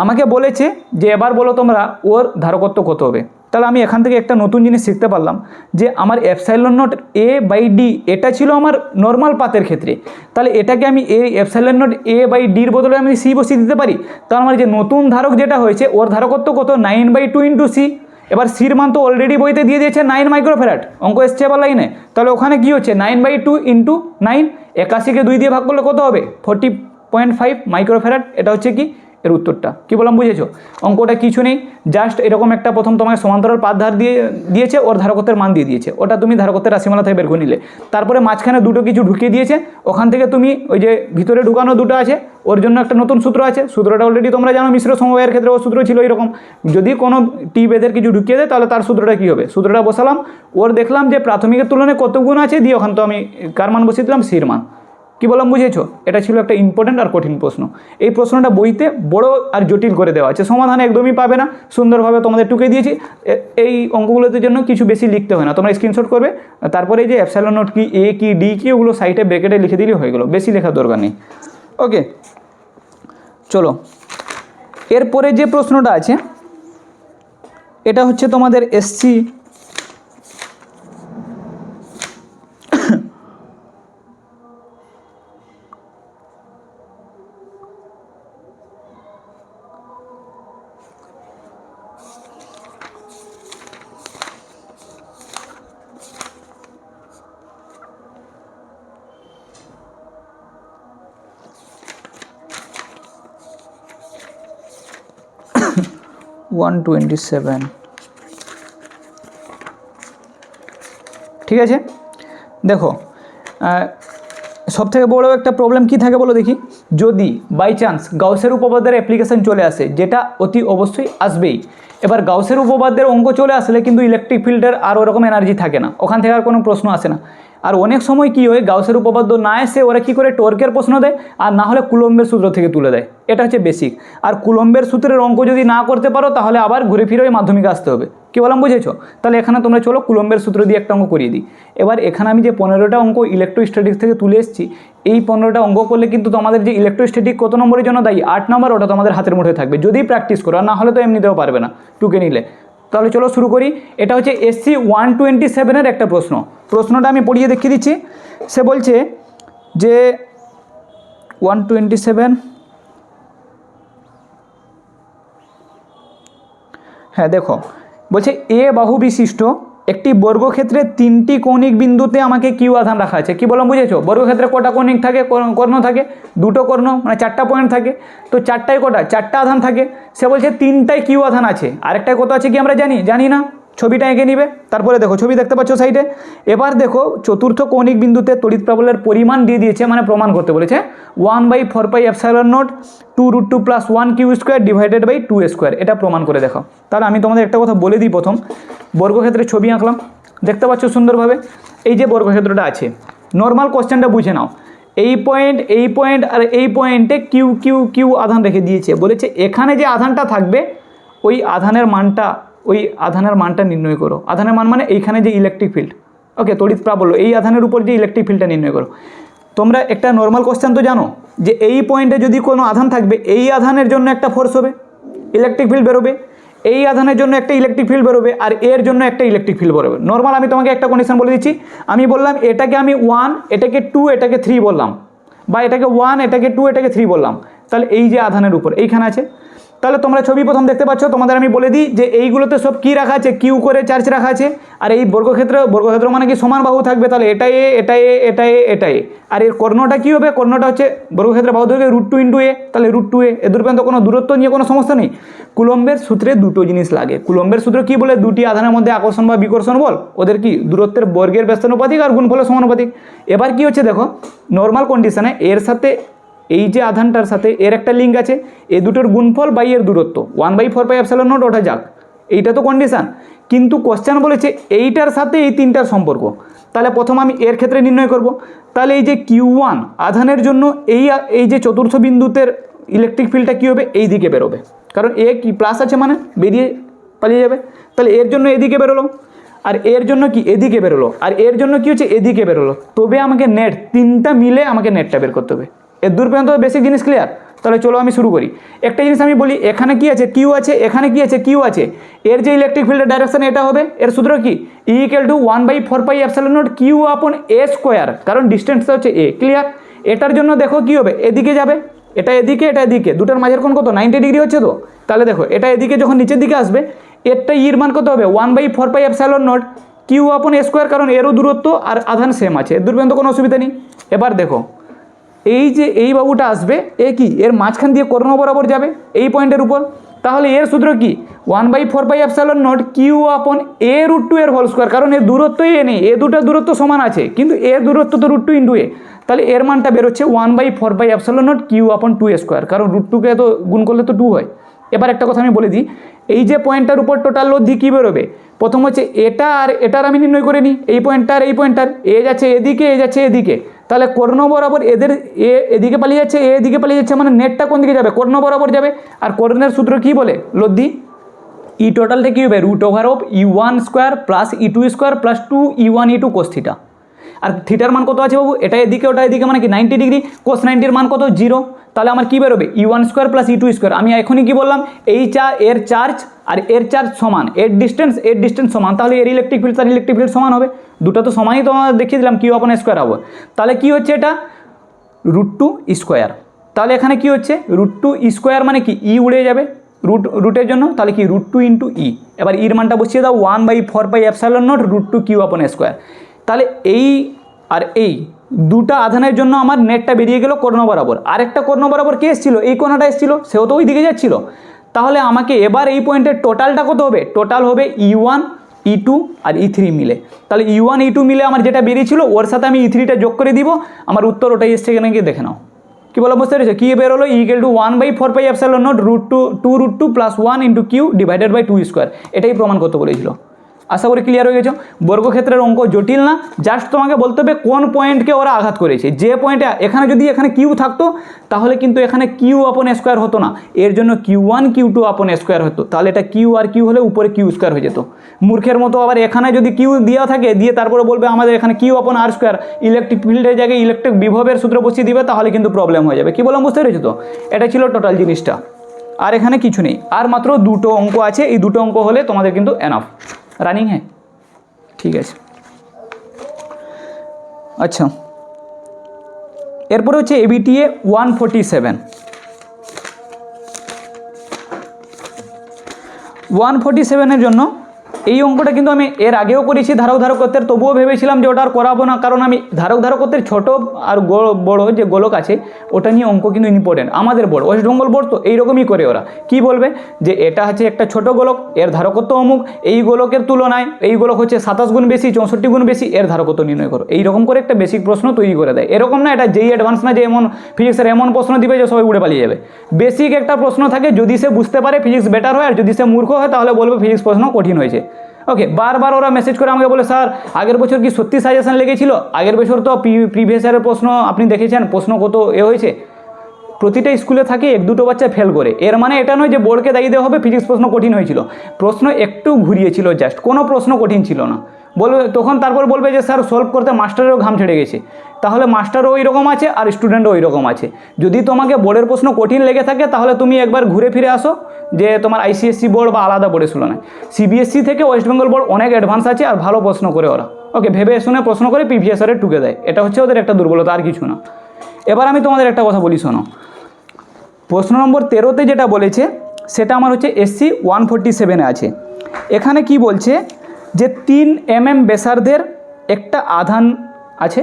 আমাকে বলেছে যে এবার বলো তোমরা ওর ধারকত্ব কত হবে, তাহলে আমি এখান থেকে একটা নতুন জিনিস শিখতে পারলাম যে আমার epsilon naught A by D এটা ছিল আমার নর্মাল পাতের ক্ষেত্রে, তাহলে এটাকে আমি এপসাইলন নট এ বাই ডির বদলে আমি সি বসিয়ে দিতে পারি। তার মানে যে নতুন ধারক যেটা হয়েছে ওর ধারকত্ব কত 9/2 ইন্টু সি। এবার সির মান তো অলরেডি বইতে দিয়ে দিয়েছে 9 মাইক্রোফ্যারাড, অঙ্ক এসছে আবার লাইনে, তাহলে ওখানে কী হচ্ছে 9/2 ইন্টু 9, 81কে 2 দিয়ে ভাগ করলে কত হবে 40.5 মাইক্রোফ্যারাড। এটা হচ্ছে কি এর উত্তরটা, কি বললাম বুঝেছো? অঙ্কটা কিছু নেই, জাস্ট এরকম একটা প্রথম তোমাকে সমান্তরাল পাত ধার দিয়েছে ওর ধারকত্বের মান দিয়ে দিয়েছে, ওটা তুমি ধারকত্বের রাশিমালা থেকে বের করে নিলে, তারপরে মাঝখানে দুটো কিছু ঢুকিয়ে দিয়েছে, ওখান থেকে তুমি ওই যে ভিতরে ঢুকানো দুটো আছে ওর জন্য একটা নতুন সূত্র আছে, সূত্রটা অলরেডি তোমরা জানো মিশ্র সমবায়ের ক্ষেত্রে ও সূত্র ছিল এরকম, যদি কোনো টি বেদের কিছু ঢুকিয়ে দেয় তাহলে তার সূত্রটা কী হবে, সূত্রটা বসালাম, ওর দেখলাম যে প্রাথমিকের তুলনায় কত গুণ আছে দিয়ে ওখান তো আমি কার মান বসিয়ে দিলাম সির মান। কি বললাম বুঝেছো? এটা ছিল একটা ইম্পর্টেন্ট আর কঠিন প্রশ্ন, এই প্রশ্নটা বইতে বড় আর জটিল করে দেওয়া আছে, সমাধান একদমই পাবে না, সুন্দরভাবে তোমাদের টুকে দিয়েছি। এই অঙ্কগুলোর জন্য কিছু বেশি লিখতে হয় না, তোমরা স্ক্রিনশট করবে, তারপরে এই যে এপসাইলন নট কি এ কি ডি কি ওগুলো সাইডে ব্র্যাকেটে লিখে দিলেই হয়ে গেল, বেশি লেখার দরকার নেই। ওকে চলো এরপরে যে প্রশ্নটা আছে এটা হচ্ছে তোমাদের এসসি 127 ঠিক আছে। দেখো সবথেকে বড় একটা প্রবলেম কি থাকে বলো দেখি, যদি বাই চান্স গাউসের উপপাদ্যের অ্যাপ্লিকেশন চলে আসে, যেটা অতি অবশ্যই আসবেই। এবার গাউসের উপপাদ্যের অঙ্ক চলে আসলে কিন্তু ইলেকট্রিক ফিল্ডের আর ওরকম এনার্জি থাকে না, ওখান থেকে আর কোনো প্রশ্ন আসে না। আর অনেক সময় কি হয় গাউসের উপপাদ্য না এসে ওরা কী করে টর্কের প্রশ্ন দেয়, আর না হলে কুলম্বের সূত্র থেকে তুলে দেয়, এটা হচ্ছে বেসিক। আর কুলম্বের সূত্রের অঙ্ক যদি না করতে পারো তাহলে আবার ঘুরে ফিরে মাধ্যমিকে আসতে হবে, কি বললাম বুঝেছো? তাহলে এখানে তোমরা চলো কুলম্বের সূত্র দিয়ে একটা অঙ্ক করিয়ে দিই। এবার এখানে আমি যে 15টা অঙ্ক ইলেকট্রোস্ট্যাটিক্স থেকে তুলে এসেছি, এই 15টা অঙ্ক করলে কিন্তু তোমাদের যে ইলেকট্রোস্ট্যাটিক কত নম্বরের জন্য দায়ী 8 নম্বর, ওটা তোমাদের হাতের মুঠে থাকবে যদি প্র্যাকটিস করো, আর না হলে তো এমনিতেও পারবে না টুকে নিলে। তাহলে চলো শুরু করি। এটা হচ্ছে এসসি 127-এর একটা প্রশ্নটা আমি পড়িয়ে দেখিয়ে দিচ্ছি। সে বলছে যে 127, হ্যাঁ দেখো বলছে এ বাহু বিশিষ্ট একটি বর্গক্ষেত্রে 3টি কৌণিক বিন্দুতে আমাকে কিউ আধান রাখা আছে। কি বললাম বুঝেছো? বর্গক্ষেত্রে কটা কৌণিক থাকে, কর্ণ থাকে, দুটো কর্ণ মানে 4টা পয়েন্ট থাকে, তো 4টায় কটা 4টা আধান থাকে। সে বলছে 3টায় কিউ আধান আছে, আরেকটায় কত আছে কি আমরা জানি না, ছবিটা এঁকে নিবে। তারপরে দেখো ছবি দেখতে পাচ্ছ সাইডে। এবার দেখো চতুর্থ কৌণিক বিন্দুতে তড়িৎ প্রবলের পরিমাণ দিয়ে দিয়েছে, মানে প্রমাণ করতে বলেছে 1/4 epsilon naught 2√2 + 1 Q square divided by 2 square, এটা প্রমাণ করে দেখো। তাহলে আমি তোমাদের একটা কথা বলে দিই, প্রথম বর্গক্ষেত্রের ছবি আঁকলাম, দেখতে পাচ্ছ সুন্দরভাবে। এই যে বর্গক্ষেত্রটা আছে, নর্মাল কোশ্চেনটা বুঝে নাও, এই পয়েন্ট আর এই পয়েন্টে কিউ কিউ কিউ আধান রেখে দিয়েছে, বলেছে এখানে যে আধানটা থাকবে ওই আধানের মানটা নির্ণয় করো। আধানের মান মানে এইখানে যে ইলেকট্রিক ফিল্ড, ওকে তড়িৎ প্রাবল্য, এই আধানের উপর যে ইলেকট্রিক ফিল্ডটা নির্ণয় করো। তোমরা একটা নর্মাল কোশ্চেন তো জানো যে এই পয়েন্টে যদি কোনো আধান থাকবে, এই আধানের জন্য একটা ফোর্স হবে, ইলেকট্রিক ফিল্ড বেরোবে। এই আধানের জন্য একটা ইলেকট্রিক ফিল্ড বেরোবে আর এর জন্য একটা ইলেকট্রিক ফিল্ড বেরোবে। নর্মাল আমি তোমাকে একটা কন্ডিশন বলে দিচ্ছি, আমি বললাম এটাকে আমি 1, এটাকে 2, এটাকে 3 বললাম, বা এটাকে 1, এটাকে 2, এটাকে 3 বললাম, তাহলে এই যে আধানের উপর এইখানে আছে, তাহলে তোমরা ছবি প্রথম দেখতে পাচ্ছ, তোমাদের আমি বলে দিই যে এইগুলোতে সব কি রাখা আছে, কিউ করে চার্জ রাখা আছে, আর এই বর্গক্ষেত্র মানে কি সমান বাহু থাকবে, তাহলে এটা এ, এটা এ, এটা এ, এটা এ, আর এর কর্ণটা কি হবে, কর্ণটা হচ্ছে বর্গক্ষেত্রে বাহু দৈর্ঘ্য √2 × a, তাহলে √2a, এ দূর পর্যন্ত কোনো দূরত্ব নিয়ে কোনো সমস্যা নেই। কুলম্বের সূত্রে দুটো জিনিস লাগে। কুলম্বের সূত্র কি বলে, দুটি আধানের মধ্যে আকর্ষণ বা বিকর্ষণ বল, ওদের কি দূরত্বের বর্গের ব্যস্তানুপাতিক আর গুণফলের সমানুপাতিক। এবার কি হচ্ছে দেখো, নর্মাল কন্ডিশনে এর সাথে এই যে আধানটার সাথে এর একটা লিঙ্ক আছে, এই দুটোর গুণফল বাই এর দূরত্ব 1/4πε0 ওঠা যাক, এইটা তো কন্ডিশান। কিন্তু কোশ্চেন বলেছে এইটার সাথে এই তিনটার সম্পর্ক, তাহলে প্রথম আমি এর ক্ষেত্রে নির্ণয় করব। তাহলে এই যে Q1 আধানের জন্য এই যে চতুর্থ বিন্দুতে ইলেকট্রিক ফিল্ডটা কী হবে, এই দিকে বেরোবে, কারণ এ কি প্লাস আছে মানে বেরিয়ে পালিয়ে যাবে, তাহলে এর জন্য এদিকে বেরোলো, আর এর জন্য কি এদিকে বেরোলো, আর এর জন্য কি হচ্ছে এদিকে বেরোলো, তবে আমাকে নেট তিনটা মিলে আমাকে নেটটা বের করতে হবে। এর দূর পর্যন্ত বেসিক জিনিস ক্লিয়ার? তাহলে চলো আমি শুরু করি। একটা জিনিস আমি বলি, এখানে কি আছে কিউ আছে, এখানে কি আছে কিউ আছে, এর যে ইলেকট্রিক ফিল্ডের ডাইরেকশন এটা হবে, এর সূত্র কি E = 1/4πε0 Q/a², কারণ ডিস্টেন্সটা হচ্ছে এ, ক্লিয়ার? এটার জন্য দেখো কি হবে, এদিকে যাবে, এটা এদিকে এটা এদিকে, দুটার মাঝের কোণ কত 90 ডিগ্রি হচ্ছে তো, তাহলে দেখো এটা এদিকে যখন নিচের দিকে আসবে, এরটা ইর মান কত হবে 1/4πε0 Q/a², কারণ এরও দূরত্ব আর আধান সেম আছে, এর দূর পর্যন্ত কোনো অসুবিধা নেই। এবার দেখো এই যে এই বাবুটা আসবে, এ কি এর মাঝখান দিয়ে কর্ণ বরাবর যাবে এই পয়েন্টের উপর, তাহলে এর সূত্র কি 1/4πε0 Q/a√2² কারণ এর দূরত্বই এ নেই, এ দুটার দূরত্ব সমান আছে কিন্তু এর দূরত্ব তো √2 × a, তাহলে এর মানটা বেরোচ্ছে 1/4πε0 Q/2² কারণ √2কে তো গুণ করলে তো 2 হয়। এবার একটা কথা আমি বলে দিই, এই যে পয়েন্টটার উপর টোটাল লোড দিয়ে কী বেরোবে, প্রথম হচ্ছে এটা আর এটার আমি নির্ণয় করে নিই, এই পয়েন্টটার এই পয়েন্টটার, এ যাচ্ছে এদিকে এ যাচ্ছে এদিকে, তাহলে কর্ণ বরাবর এদের এদিকে পালিয়ে যাচ্ছে, এদিকে পালিয়ে যাচ্ছে, মানে নেটটা কোন দিকে যাবে, কর্ণ বরাবর যাবে। আর কর্ণের সূত্র কি বলে লব্ধি, ই টোটালটা কী হবে √E1² + E2² + 2E1 E2 cos θ। আর থিটার মান কত আছে বাবু, এটা এদিকে ওটা এদিকে মানে কি 90 ডিগ্রি, cos 90 মান কত 0, তাহলে আমার কি বেরোবে E1² + E2²। আমি এখনই কি বললাম, এর চার্জ আর এর চার্জ সমান, এর ডিস্টেন্স সমান, তাহলে এর ইলেকট্রিক ফিল্ড তার ইলেকট্রিক ফিল্ড সমান হবে, দুটো তো সমানই তো আমরা দেখিয়ে দিলাম Q/a² হবে। তাহলে কি হচ্ছে এটা √2², তাহলে এখানে কি হচ্ছে √2² মানে কি ই উড়ে যাবে রুটের জন্য, তাহলে কি √2 × e। এবার ইর মানটা বসিয়ে দাও 1/4πε0 √2 Q/a²। তাহলে এই আর এই দুটা আধানের জন্য আমার নেটটা বেরিয়ে গেল কর্ণ বরাবর, আরেকটা কর্ণ বরাবর কে এসেছিলো, এই কোণাটা এসেছিলো, সেও তো ওই দিকে যাচ্ছিলো। তাহলে আমাকে এবার এই পয়েন্টের টোটালটা কত হবে, টোটাল হবে E1 E2 আর E3 মিলে, তাহলে E1 E2 মিলে আমার যেটা বেরিয়েছিল ওর সাথে আমি E3টা যোগ করে দিব, আমার উত্তর ওটাই এসছে, এখানে গিয়ে দেখে নাও। কি বলো বুঝতে পেরেছো, কী বেরোলো E = 1/4πε0 √2 + 1 × Q / 2², এটাই প্রমাণ করতে বলেছিল। আশা করি ক্লিয়ার হয়ে গেছো। বর্গক্ষেত্রের অঙ্ক জটিল না, জাস্ট তোমাকে বলতে হবে কোন পয়েন্টকে ওরা আঘাত করেছে, যে পয়েন্টে এখানে যদি এখানে কিউ থাকতো তাহলে কিন্তু এখানে Q/a² হতো না, এর জন্য Q1 Q2/a² হতো, তাহলে এটা কিউ আর কিউ হলে উপরে Q² হয়ে যেত। মূর্খের মতো আবার এখানে যদি কিউ দেওয়া থাকে দিয়ে তারপরে বলবে আমাদের এখানে Q/r², ইলেকট্রিক ফিল্ডের জায়গায় ইলেকট্রিক বিভবের সূত্র বসিয়ে দিবে, তাহলে কিন্তু প্রবলেম হয়ে যাবে। কি বললাম বুঝতে পেরেছো তো, এটা ছিল টোটাল জিনিসটা, আর এখানে কিছু নেই, আর মাত্র দুটো অঙ্ক আছে, এই দুটো অঙ্ক হলে তোমাদের কিন্তু এনাফ রানিং হ্যাঁ, ঠিক আছে। আচ্ছা, এরপরে হচ্ছে ABTA 147 জন্য এই অঙ্কটা কিন্তু আমি এর আগেও করেছি ধারক ধারকত্বের, তবুও ভেবেছিলাম যে ওটা আর করাবো না, কারণ আমি ধারক ধারকত্বের ছোট আর বড় যে গোলক আছে ওটা নিয়ে অঙ্ক কিন্তু ইম্পর্টেন্ট। আমাদের বোর্ড ওয়েস্ট বেঙ্গল বোর্ড তো এইরকমই করে, ওরা কি বলবে যে এটা হচ্ছে একটা ছোট গোলক, এর ধারকত্ব অমুক, এই গোলকের তুলনায় এই গোলক হচ্ছে 27 গুণ বেশি, 64 গুণ বেশি, এর ধারকত্ব নির্ণয় করো, এইরকম করে একটা বেসিক প্রশ্ন তৈরি করে দেয়। এরকম না এটা যেই অ্যাডভান্স না যে এমন ফিজিক্সের এমন প্রশ্ন দিবে যে সবাই উড়ে পালিয়ে যাবে। বেসিক একটা প্রশ্ন থাকে, যদি সে বুঝতে পারে ফিজিক্স বেটার হয়, আর যদি সে মূর্খ হয় তাহলে বলবে ফিজিক্স প্রশ্ন কঠিন হয়েছে। ওকে, বারবার ওরা মেসেজ করে আমাকে বলে স্যার আগের বছর কি সত্যি সাজেশন লেগেছিল, আগের বছর তো প্রিভিয়াস ইয়ারের প্রশ্ন আপনি দেখেছেন, প্রশ্ন কত হয়েছে। প্রতিটা স্কুলে থাকে 1-2 বাচ্চা ফেল করে, এর মানে এটা নয় যে বোর্ডকে দায়ী দেওয়া হবে ফিজিক্স প্রশ্ন কঠিন হয়েছিল, প্রশ্ন একটু ঘুরিয়েছিল জাস্ট, কোনো প্রশ্ন কঠিন ছিল না। বলবে, তখন তারপর বলবে যে স্যার সলভ করতে মাস্টারেরও ঘাম ছেড়ে গেছে। তাহলে মাস্টারও ওই রকম আছে আর স্টুডেন্টও ওই রকম আছে। যদি তোমাকে বোর্ডের প্রশ্ন কঠিন লেগে থাকে তাহলে তুমি একবার ঘুরে ফিরে আসো যে তোমার আইসিএসসি বোর্ড বা আলাদা বোর্ডের তুলনায় সিবিএসসি থেকে ওয়েস্ট বেঙ্গল বোর্ড অনেক অ্যাডভান্স আছে আর ভালো প্রশ্ন করে ওরা। ওকে, ভেবে শুনে প্রশ্ন করে প্রিভিয়াস ইয়ারে টুকে দেয়, এটা হচ্ছে ওদের একটা দুর্বলতা, আর কিছু না। এবার আমি তোমাদের একটা কথা বলি, শোনো। প্রশ্ন নম্বর 13তে যেটা বলেছে সেটা আমার হচ্ছে SC 147-এ আছে। এখানে কি বলছে যে 3 mm ব্যাসার্ধের একটা আধান আছে,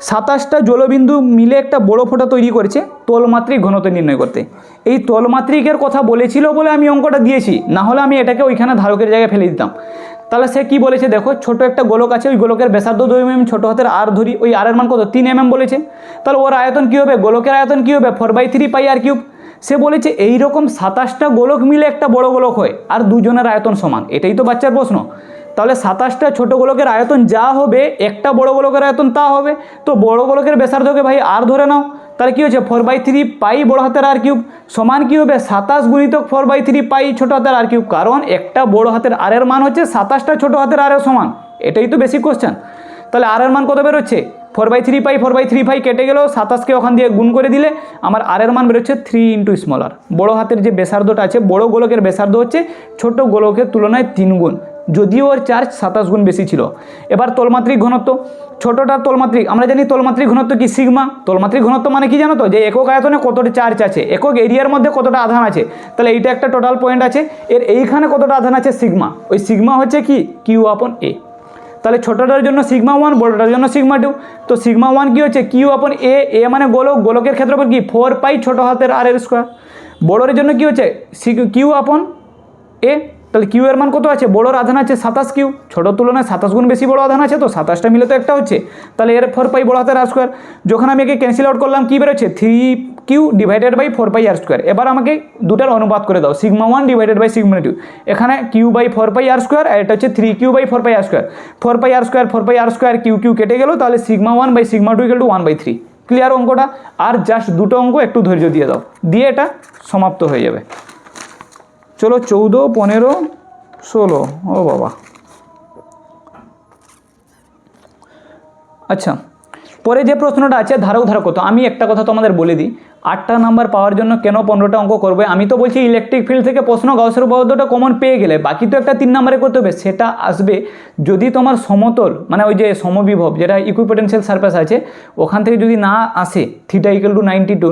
27টা জলবিন্দু মিলে একটা বড় ফোঁটা তৈরি করেছে তলমাত্রিক ঘনত্ব নির্ণয় করতে। এই তলমাত্রিকের কথা বলেছিল বলে আমি অঙ্কটা দিয়েছি, না হলে আমি এটাকে ওইখানে ধারকের জায়গায় ফেলে দিতাম। তাহলে সে কি বলেছে দেখো, ছোট একটা গোলক আছে, ওই গোলকের ব্যাসার্ধ 2 mm, ছোট হাতের আর ধরি, ওই আর এর মান কত 3 mm বলেছে। তাহলে ওর আয়তন কী হবে, গোলকের আয়তন কী হবে 4/3πr³। সে বলেছে এইরকম 27টা গোলক মিলে একটা বড় গোলক হয় আর দুজনের আয়তন সমান, এটাই তো বাচ্চার প্রশ্ন। তাহলে 27টা ছোট গোলকের আয়তন যা হবে একটা বড় গোলকের আয়তন তা হবে। তো বড় গোলকের ব্যাসার্ধকে ভাই আর ধরে নাও, তাহলে কী হচ্ছে 4/3π বড় হাতের r³ সমান কী হবে 27 গুণিতক 4/3π ছোট হাতের r³। কারণ একটা বড় হাতের আর এর মান হচ্ছে 27টা ছোট হাতের আর এর সমান, এটাই তো বেসিক কোশ্চেন। তাহলে আর এর মান কত বেরোচ্ছে 4/3π কেটে গেল, 27কে ওখান দিয়ে গুণ করে দিলে আমার আর এর মান বেরোচ্ছে 3 × স্মলার। বড় হাতের যে ব্যাসার্ধটা আছে, বড় গোলকের ব্যাসার্ধ হচ্ছে ছোট গোলকের তুলনায় 3 গুণ, যদিও ওর চার্জ 27 গুণ বেশি ছিল। এবার তলমাত্রিক ঘনত্ব, ছোটটার তলমাত্রিক, আমরা জানি তলমাত্রিক ঘনত্ব কি সিগমা। তলমাত্রিক ঘনত্ব মানে কি জানো তো, যে একক আয়তনে কতটা চার্জ আছে, একক এরিয়ার মধ্যে কতটা আধান আছে। তাহলে এইটা একটা টোটাল পয়েন্ট আছে, এর এইখানে কতটা আধান আছে সিগমা, ওই সিগমা হচ্ছে কি Q/A। তাহলে ছোটটার জন্য σ1, বড়টার জন্য σ2। তো σ1 কি হচ্ছে Q/A, এ মানে গোলক, গোলকের ক্ষেত্রফল কি 4π ছোট হাতের r² বড়ের জন্য কি হচ্ছে Q/A। তাহলে কিউ এর মান কত আছে, বড়োর আধান আছে 27Q, ছোটোর তুলনায় 27 গুণ বেশি বড় আধান আছে, তো 27টা মিলে তো একটা হচ্ছে। তাহলে এর 4π বড় হাতের r²। যখন আমি একে ক্যান্সেল আউট করলাম কি বেরোচ্ছে 3Q/4πr²। এবার আমাকে দুটার অনুপাত করে দাও, σ1 / σ2। এখানে Q/4πr² আর এটা হচ্ছে 3Q/4πr²। 4πr² Q কেটে গেল, তাহলে σ1/σ2 = 1/3। ক্লিয়ার অঙ্কটা? আর জাস্ট দুটো অঙ্ক একটু ধৈর্য দিয়ে দাও, দিয়ে এটা সমাপ্ত হয়ে যাবে। চলো 14, 15, 16, ও বাবা। আচ্ছা, পরে যে প্রশ্নটা আছে ধারক ধারকত্ব, আমি একটা কথা তোমাদের বলে দিই, 8টা নাম্বার পাওয়ার জন্য কেন 15টা অঙ্ক করবে। আমি তো বলছি ইলেকট্রিক ফিল্ড থেকে প্রশ্ন গাউসের উপপাদ্যটা কমন পেয়ে গেলে বাকি তো একটা 3 নাম্বারে করতে হবে, সেটা আসবে যদি তোমার সমতল মানে ওই যে সমবিভব যেটা ইকুইপোটেনশিয়াল সারফেস আছে ওখান থেকে যদি না আসে θ =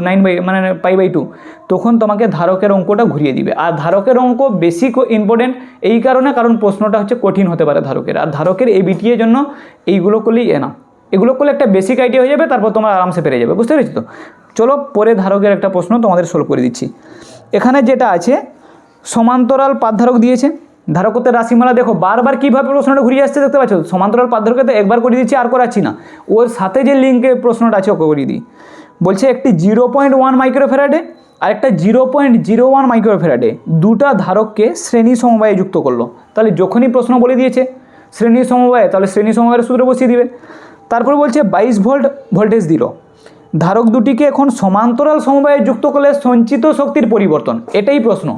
9 মানে π/2, তখন তোমাকে ধারকের অঙ্কটা ঘুরিয়ে দিবে। আর ধারকের অঙ্ক বেশি ইম্পর্টেন্ট এই কারণে, কারণ প্রশ্নটা হচ্ছে কঠিন হতে পারে ধারকের, আর ধারকের ABT এর জন্য এইগুলো করলেই না, এগুলো করলে একটা বেসিক আইডিয়া হয়ে যাবে, তারপর তোমরা আরামসে পেরে যাবে। বুঝতে পেরেছি তো? চলো পরে ধারকের একটা প্রশ্ন তোমাদের সলভ করে দিচ্ছি। এখানে যেটা আছে সমান্তরাল পাতধারক দিয়েছে, ধারকত্বের রাশিমালা দেখো বারবার কীভাবে প্রশ্নটা ঘুরিয়ে আসছে দেখতে পাচ্ছ। সমান্তরাল পাতধারকে তো একবার করে দিচ্ছি আর করাচ্ছি না, ওর সাথে যে লিঙ্কে প্রশ্নটা আছে ওকে করিয়ে দিই। বলছে একটি 0.1 মাইক্রোফ্যারাডে আর একটা 0.01 মাইক্রোফ্যারাডে দুটা ধারককে শ্রেণী সমবায়ে যুক্ত করলো। তাহলে যখনই প্রশ্ন বলে দিয়েছে শ্রেণী সমবায়ে, তাহলে শ্রেণী সমবায়ের সূত্র বসিয়ে দিবে। তারপর বলছে 22 ভোল্ট ভোল্টেজ দিল, ধারক দুটিকে এখন সমান্তরাল সমবায়ে যুক্ত করলে সঞ্চিত শক্তির পরিবর্তন, এটাই প্রশ্ন।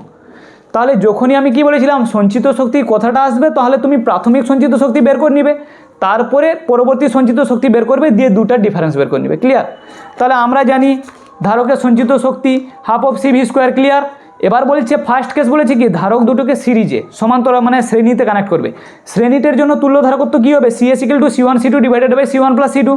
তাহলে যখনই আমি কি বলেছিলাম সঞ্চিত শক্তির কথাটা আসবে, তাহলে তুমি প্রাথমিক সঞ্চিত শক্তি বের করে নিবে, তারপরে পরবর্তী সঞ্চিত শক্তি বের করবে, দিয়ে দুটার ডিফারেন্স বের করে নিবে। ক্লিয়ার? তাহলে আমরা জানি ধারকের সঞ্চিত শক্তি ½CV²। ক্লিয়ার? এবার বলছে ফার্স্ট কেস বলেছে কি ধারক দুটোকে সিরিজে সমান্তরাল মানে শ্রেণীতে কানেক্ট করবে। শ্রেণীতের জন্য তুল্য ধারকত্ব কী হবে, CS = C1C2 / C1 + C2।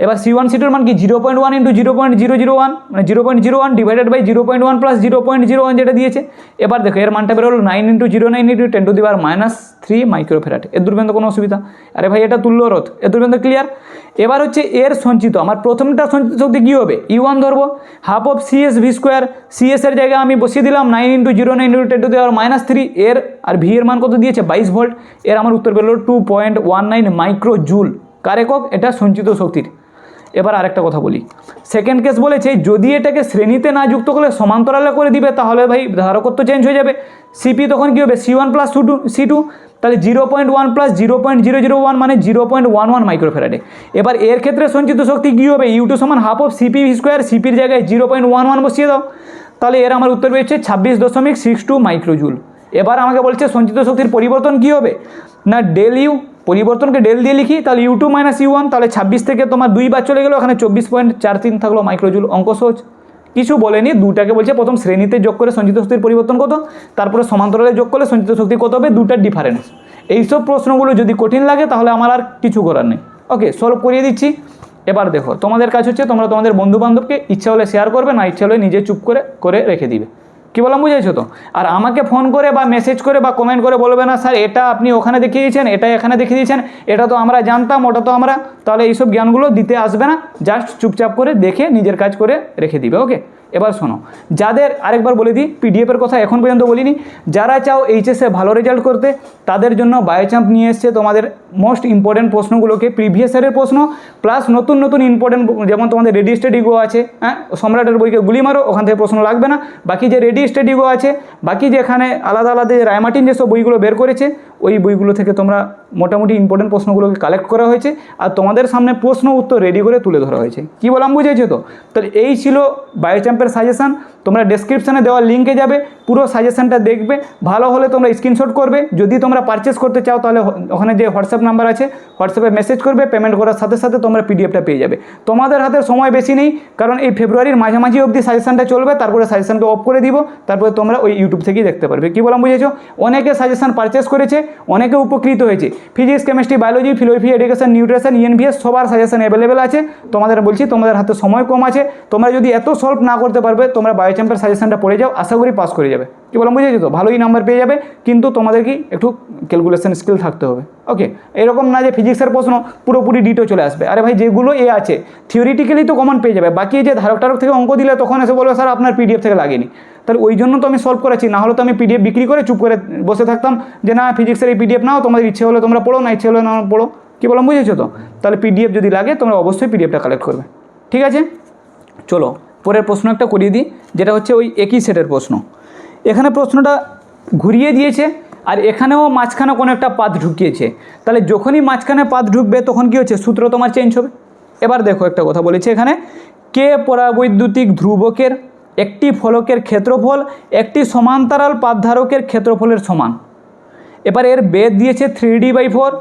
এবার C1 C2 এর মান কি 0.1 × 0.001 মানে 0.01 / 0.1 + 0.01 যেটা দিয়েছে। এবার দেখো এর মানটা বেরোলো 9 × 0.9 × 10⁻³ মাইক্রোফ্যারাড। এর দুর্বেন্দ্র কোনো অসুবিধা? আরে ভাই এটা তুল্য রোধ, এর দুর্বেন্দ্র ক্লিয়ার? এবার হচ্ছে এর সঞ্চিত, আমার প্রথমটা সঞ্চিত শক্তি কী হবে E1 ধরবো, ½CSV²। CS এর জায়গায় আমি বসিয়ে দিলাম 9 × 0.9 × 10⁻³ এর, আর ভি এর মান কত দিয়েছে 22 ভোল্ট। এর আমার উত্তর বেরোলো 2.19 মাইক্রোজুল। কার একক? এটা সঞ্চিত শক্তির। এবার আরেকটা কথা বলি, সেকেন্ড কেস বলেছে যদি এটাকে শ্রেণীতে না যুক্ত করলে সমান্তরালে করে দিবে, তাহলে ভাই ধারকত্ব চেঞ্জ হয়ে যাবে। সিপি তখন কী হবে C1 + C2। তাহলে 0.1 + 0.001 মানে 0.11 মাইক্রোফ্যারাডে। এবার এর ক্ষেত্রে সঞ্চিত শক্তি কী হবে U2 = ½CPV²। সিপির জায়গায় 0.11 বসিয়ে দাও, তাহলে এর আমার উত্তর পেয়েছে 26.62 মাইক্রোজুল। এবার আমাকে বলছে সঞ্চিত শক্তির পরিবর্তন কী হবে না, ΔU পরিবর্তনকে ডেল দিয়ে লিখি তাহলে U2 মাইনাস U1, তাহলে 26 থেকে তোমার 2 বার চলে গেলো, এখানে 24.43 থাকলো মাইক্রোজুল। অঙ্ক সহজ, কিছু বলেনি। দুটাকে বলছে প্রথম শ্রেণীতে যোগ করে সঞ্চিত শক্তির পরিবর্তন কত, তারপরে সমান্তরালে যোগ করলে সঞ্চিত শক্তি কত হবে, দুটার ডিফারেন্স। এইসব প্রশ্নগুলো যদি কঠিন লাগে তাহলে আমার আর কিছু করার নেই। ওকে, সলভ করিয়ে দিচ্ছি। এবার দেখো, তোমাদের কাজ হচ্ছে তোমরা তোমাদের বন্ধুবান্ধবকে ইচ্ছা হলে শেয়ার করবে, না ইচ্ছা হলে নিজে চুপ করে রেখে দিবে। কী বললাম বুঝেছো তো? আর আমাকে ফোন করে বা মেসেজ করে বা কমেন্ট করে বলবে না স্যার এটা আপনি ওখানে দেখিয়ে দিয়েছেন, এটা এখানে দেখিয়ে দিয়েছেন, এটা তো আমরা জানতাম, ওটা তো আমরা, তাহলে এইসব জ্ঞানগুলো দিতে আসবে না। জাস্ট চুপচাপ করে দেখে নিজের কাজ করে রেখে দিবে। ওকে, এবার শোনো, যাদের আরেকবার বলে দিই, পিডিএফের কথা এখন পর্যন্ত বলিনি, যারা চাও এইচএসে ভালো রেজাল্ট করতে তাদের জন্য বায়োচাম্প নিয়ে এসছে তোমাদের মোস্ট ইম্পর্টেন্ট প্রশ্নগুলোকে, প্রিভিয়াস ইয়ারের প্রশ্ন প্লাস নতুন নতুন ইম্পর্টেন্ট, যেমন তোমাদের রেডি স্টাডি গো আছে, হ্যাঁ সম্রাটের বইকে গুলি মারো, ওখান থেকে প্রশ্ন লাগবে না। বাকি যে রেডি স্টাডি গো আছে, বাকি যেখানে আলাদা আলাদা রায়মার্টিন যেসব বইগুলো বের করেছে, ওই বইগুলো থেকে তোমরা মোটামুটি ইম্পর্টেন্ট প্রশ্নগুলোকে কালেক্ট করা হয়েছে আর তোমাদের সামনে প্রশ্ন উত্তর রেডি করে তুলে ধরা হয়েছে। কী বললাম বুঝেছো তো? তাহলে এই ছিল বায়োচাম্পের সাজেশান। তোমরা ডেসক্রিপশানে দেওয়া লিঙ্কে যাবে, পুরো সাজেশানটা দেখবে, ভালো হলে তোমরা স্ক্রিনশট করবে। যদি তোমরা পারচেস করতে চাও তাহলে ওখানে যে হোয়াটসঅ্যাপ নাম্বার আছে, হোয়াটসঅ্যাপে মেসেজ করবে, পেমেন্ট করার সাথে সাথে তোমরা পিডিএফটা পেয়ে যাবে। তোমাদের হাতে সময় বেশি নেই, কারণ এই ফেব্রুয়ারির মাঝামাঝি অবধি সাজেশানটা চলবে, তারপরে সাজেশানকে অফ করে দিব, তারপরে তোমরা ওই ইউটিউব থেকেই দেখতে পারবে। কী বললাম বুঝেছো? অনেকে সাজেশান পারচেস করেছে, অনেকে উপকৃত হয়েছে। Physics, chemistry, biology, philosophy, education, nutrition, ENVS সবার সাজেশান অ্যাভেলেবেল আছে। তোমাদের বলছি তোমাদের হাতে সময় কম আছে, তোমরা যদি এত সলভ না করতে পারবে, তোমরা বায়োচাম্পের সাজেশানটা পড়ে যাও, আশা করি পাস করে যাবে। কী বললাম বুঝেছো তো? ভালোই নাম্বার পেয়ে যাবে, কিন্তু তোমাদের কি একটু ক্যালকুলেশন স্কিল থাকতে হবে। ওকে, এরকম না যে ফিজিক্সের প্রশ্ন পুরোপুরি ডিটো চলে আসবে। আরে ভাই, যেগুলো আছে থিওরিটিক্যালি তো কমন পেয়ে যাবে, বাকি যে ধারক টারক থেকে অঙ্ক দিলে তখন এসে বলবে স্যার আপনার পিডিএফ থেকে লাগেনি। তাহলে ওই জন্য তো আমি সলভ করেছি, না হলে তো আমি পিডিএফ বিক্রি করে চুপ করে বসে থাকতাম যে না ফিজিক্সের এই পিডিএফ নাও, তোমাদের ইচ্ছে হলে তোমরা পড়ো, না ইচ্ছে হলে না পড়ো। কী বললাম বুঝেছো তো? তাহলে পিডিএফ যদি লাগে তোমরা অবশ্যই পিডিএফটা কালেক্ট করবে। ঠিক আছে, চলো পরের প্রশ্ন একটা করিয়ে দিই, যেটা হচ্ছে ওই একই সেটের প্রশ্ন। এখানে প্রশ্নটা ঘুরিয়ে দিয়েছে আর এখানেও মাঝখানে কোনো একটা পাত ঢুকিয়েছে। তাহলে যখনই মাঝখানে পাত ঢুকবে তখন কী হচ্ছে, সূত্র তোমার চেঞ্জ হবে। এবার দেখো একটা কথা বলেছে এখানে, কে পরাবৈদ্যুতিক ধ্রুবকের একটি ফলকের ক্ষেত্রফল একটি সমান্তরাল পাতধারকের ক্ষেত্রফলের সমান। এবার এর বেদ দিয়েছে 3D/4,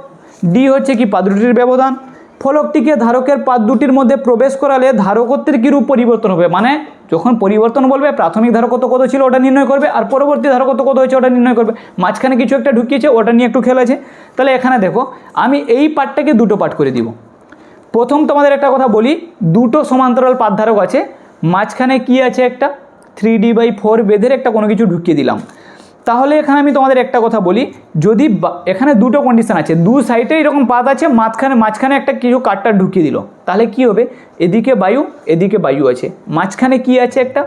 ডি হচ্ছে কি পাত দুটির ব্যবধান। ফলকটিকে ধারকের পাত দুটির মধ্যে প্রবেশ করালে ধারকত্বের কীরূপ পরিবর্তন হবে, মানে যখন পরিবর্তন বলবে প্রাথমিক ধারকত্ব কত ছিল ওটা নির্ণয় করবে, আর পরবর্তী ধারকত্ব কত হয়েছে ওটা নির্ণয় করবে। মাঝখানে কিছু একটা ঢুকিয়েছে, ওটা নিয়ে একটু খেয়াল আছে। তাহলে এখানে দেখো, আমি এই পার্টটাকে দুটো পার্ট করে দিব। প্রথম তোমাদের একটা কথা বলি, দুটো সমান্তরাল পাতধারক আছে, মাঝখানে কি আছে, একটা 3D/4 বেধের একটা কোনো কিছু ঢুকিয়ে দিলাম। তাহলে এখানে আমি তোমাদের একটা কথা বলি, যদি এখানে দুটো কন্ডিশন আছে, দু সাইডে এরকম পাত আছে, মাঝখানে একটা কিছু কাটটা ঢুকিয়ে দিল, তাহলে কি হবে, এদিকে বায়ু এদিকে বায়ু আছে, মাঝখানে কি আছে, একটা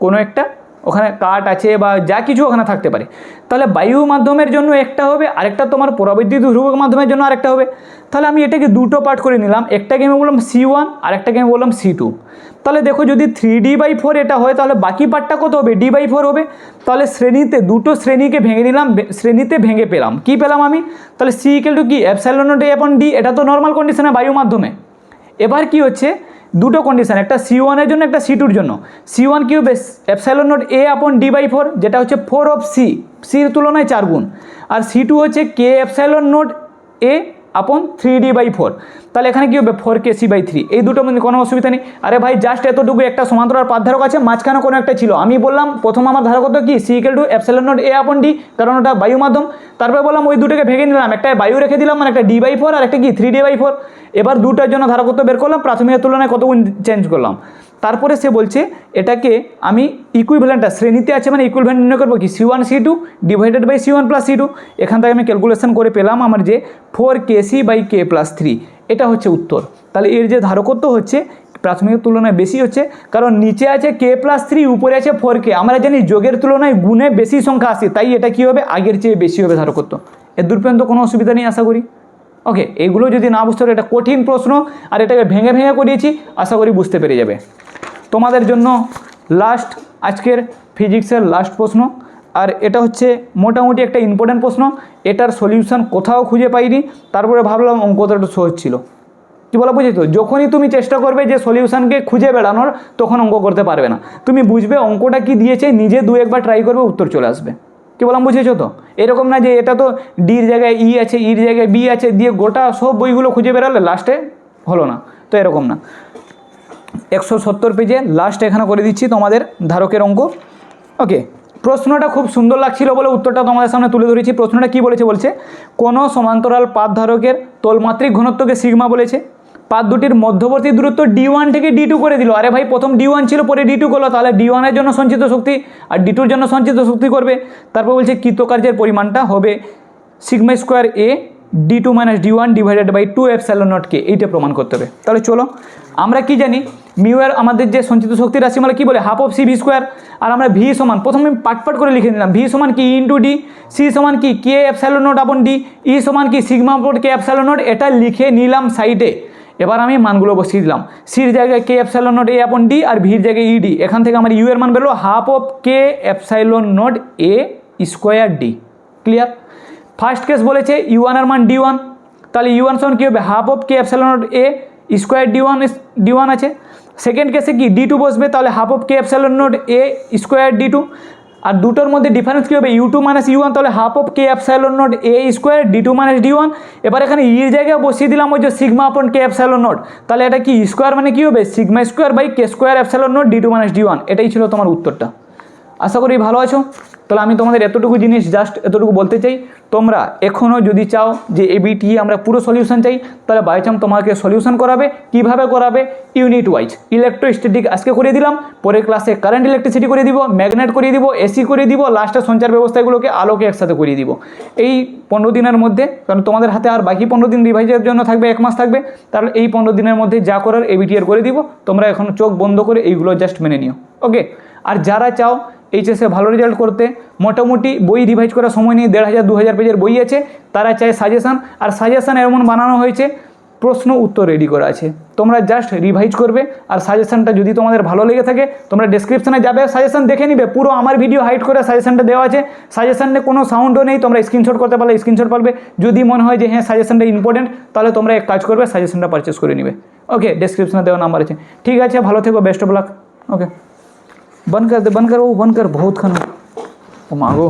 কোনো একটা ওখানে কাট আছে বা যা কিছু ওখানে থাকতে পারে। তাহলে বায়ু মাধ্যমের জন্য একটা হবে, আরেকটা তোমার পরাবৈদ্যুতিক ধ্রুবক মাধ্যমের জন্য আরেকটা হবে। তাহলে আমি এটাকে দুটো পার্ট করে নিলাম, একটাকে আমি বললাম C1 আর একটাকে আমি বললাম C2। তাহলে দেখো, যদি 3D/4 এটা হয় তাহলে বাকি পার্টটা কত হবে, D/4 হবে। তাহলে শ্রেণীতে দুটো শ্রেণীকে ভেঙে নিলাম, শ্রেণীতে ভেঙে পেলাম কি পেলাম আমি, তাহলে C = কি ε0A/d, এটা তো নর্মাল কন্ডিশনে বায়ু মাধ্যমে। এবার কি হচ্ছে, দুটো কন্ডিশন, একটা C1 এর জন্য একটা C2 এর জন্য। C1 কি হবে ε0A/d/4, যেটা হচ্ছে 4 অফ C, সির তুলনায় 4 গুণ, আর C2 হচ্ছে k ε0A/3D/4। তাহলে এখানে কি হবে 4kC/3, এই দুটো মধ্যে কোনো অসুবিধা নেই। আরে ভাই জাস্ট এতটুকু, একটা সমান্তরাল পাতধারক আছে, মাঝখানে কোনো একটা ছিল, আমি বললাম প্রথম আমার ধারকত্ব কি C = ε0A/d, কারণ ওটা বায়ু মাধ্যম। তারপরে বললাম ওই দুটোকে ভেঙে নিলাম, একটা বায়ু রেখে দিলাম, মানে একটা D/4 আর একটা কি 3D/4। এবার দুটোর জন্য ধারকত্ব বের করলাম, প্রাথমিকের তুলনায় কত গুণ চেঞ্জ করলাম। তারপরে সে বলছে এটাকে আমি ইকুইভ্যালেন্টটা শ্রেণীতে আছে মানে ইকুইভ্যালেন্ট নির্ণয় করবো কি, C1 C2 / C1 + C2। এখান থেকে আমি ক্যালকুলেশন করে পেলাম আমার যে 4kC/k + 3, এটা হচ্ছে উত্তর। তাহলে এর যে ধারকত্ব হচ্ছে প্রাথমিকের তুলনায় বেশি হচ্ছে, কারণ নিচে আছে k + 3, উপরে আছে 4k। আমরা জানি যোগের তুলনায় গুণে বেশি সংখ্যা আসে, তাই এটা কি হবে, আগের চেয়ে বেশি হবে ধারকত্ব। এর দূর পর্যন্ত কোনো অসুবিধা নেই আশা করি। ওকে, এইগুলো যদি না বুঝতে পারো, এটা কঠিন প্রশ্ন আর এটাকে ভেঙে ভেঙে করিয়েছি, আশা করি বুঝতে পেরে যাবে। তোমাদের জন্য লাস্ট আজকের ফিজিক্সের লাস্ট প্রশ্ন, আর এটা হচ্ছে মোটামুটি একটা ইম্পর্টেন্ট প্রশ্ন। এটার সলিউশন কোথাও খুঁজে পাইনি, তারপরে ভাবলাম অঙ্কটা একটু সহজ ছিল। কী বলা বুঝেছ, যখনই তুমি চেষ্টা করবে যে সলিউশনকে খুঁজে বেড়ানোর, তখন অঙ্ক করতে পারবে না। তুমি বুঝবে অঙ্কটা কি দিয়েছে, নিজে দু একবার ট্রাই করবে, উত্তর চলে আসবে। কি বললাম বুঝেছো তো? এরকম না যে এটা তো ডির জায়গায় ই আছে, ইর জায়গায় বি আছে, দিয়ে গোটা সব বইগুলো খুঁজে বেরালে লাস্টে হলো না, তো এরকম না। 170 পেজে লাস্ট এখানে করে দিচ্ছি তোমাদের ধারকের অঙ্ক। ওকে, প্রশ্নটা খুব সুন্দর লাগছিল বলে উত্তরটা তোমাদের সামনে তুলে ধরেছি। প্রশ্নটা কি বলেছে, বলছে কোনো সমান্তরাল পাত ধারকের তলমাত্রিক ঘনত্বকে সিগমা বলেছে, পাত দুটির মধ্যবর্তী দূরত্ব d1 থেকে d2 করে দিল। আরে ভাই প্রথম d1 ছিল, পরে d2 করলো, তাহলে d1 এর জন্য সঞ্চিত শক্তি আর d2 এর জন্য সঞ্চিত শক্তি করবে। তারপর বলছে কৃতকার্যের পরিমাণটা হবে sigma square A d2 minus d1 divided by 2 epsilon naught কে, এইটা প্রমাণ করতে হবে। তাহলে চলো, আমরা কি জানি মিউ এর আমাদের যে সঞ্চিত শক্তির রাশিমালা কি বলে, half of C V square. আর আমরা ভি সমান প্রথমে পাট করে লিখে নিলাম, ভি সমান কি ইন্টু ডি, সি সমান কি কে এপসাইলন নট আপন ডি, ই সমান কি সিগমা আপন কে এপসাইলন নট, এটা লিখে নিলাম সাইডে। এবার আমি মানগুলো বসিয়ে দিলাম, সির জায়গায় কে এপসাইলন নট এ আপন ডি আর ভির জায়গায় ই ডি। এখান থেকে আমার ইউ এর মান বেরোলো half of K epsilon naught A square D. Clear? First case বলেছে ইউ1 এর মান d1, তাহলে ইউ1 সমান কী হবে, half of K epsilon naught A square d1 আছে। সেকেন্ড কেসে কি d2 বসবে, তাহলে half of K epsilon naught A square d2। আর দুটোর মধ্যে ডিফারেন্স কী হবে, u2 মাইনাস u1, তাহলে half of K epsilon naught A square d2 minus d1। এবার এখানে ইর জায়গায় বসিয়ে দিলাম ওই যে সিগমা আপন কে এপসাইলন নট, তাহলে এটা কি স্কোয়ার মানে কী হবে, sigma square by K square epsilon naught d2 minus d1। এটাই ছিল তোমার উত্তরটা। আশা করি ভালো আছো। তাহলে আমি তোমাদের এতটুকু জিনিস জাস্ট এতটুকু বলতে চাই, তোমরা এখনও যদি চাও যে এবিটি আমরা পুরো সলিউশন চাই, তাহলে বাই চান্স তোমাকে সলিউশন করাবে। কিভাবে করাবে, ইউনিট ওয়াইজ। ইলেকট্রোস্ট্যাটিক আজকে করে দিলাম, পরের ক্লাসে কারেন্ট ইলেকট্রিসিটি করে দিব, ম্যাগনেট করে দিব, এসি করে দিব, লাস্টে সঞ্চার ব্যবস্থাগুলোকে আলোকে একসাথে করিয়ে দিব এই 15 দিনের মধ্যে। কারণ তোমাদের হাতে আর বাকি 15 দিন রিভাইজের জন্য থাকবে, 1 মাস থাকবে। তাহলে এই 15 দিনের মধ্যে যা করার এবিটিআর করে দিব, তোমরা এখন চোখ বন্ধ করে এইগুলো জাস্ট মেনে নিও। ওকে, আর যারা চাও এইচএসে ভালো রেজাল্ট করতে, মোটামুটি বই রিভাইজ করার সময় নিয়ে 1500-2000 পেজের বই আছে, তারা চায় সাজেশান। আর সাজেশান এমন বানানো হয়েছে, প্রশ্ন উত্তর রেডি করা আছে, তোমরা জাস্ট রিভাইজ করবে। আর সাজেশানটা যদি তোমাদের ভালো লেগে থাকে, তোমরা ডেসক্রিপশানে যাবে, সাজেশান দেখে নিবে। পুরো আমার ভিডিও হাইড করে সাজেশানটা দেওয়া আছে, সাজেশানে কোনো সাউন্ডও নেই, তোমরা স্ক্রিনশট করতে পারলে স্ক্রিনশট পারবে। যদি মনে হয় যে হ্যাঁ সাজেশানটা ইম্পর্টেন্ট, তাহলে তোমরা এক কাজ করবে, সাজেশানটা পারচেস করে নিবে। ওকে, ডেসক্রিপশানে দেওয়া নাম্বার আছে। ঠিক আছে, ভালো থেকো, বেস্ট অফ লাক। ओके, बंद कर दे, बंद कर, वो बंद कर, बहुत खाना मांगो।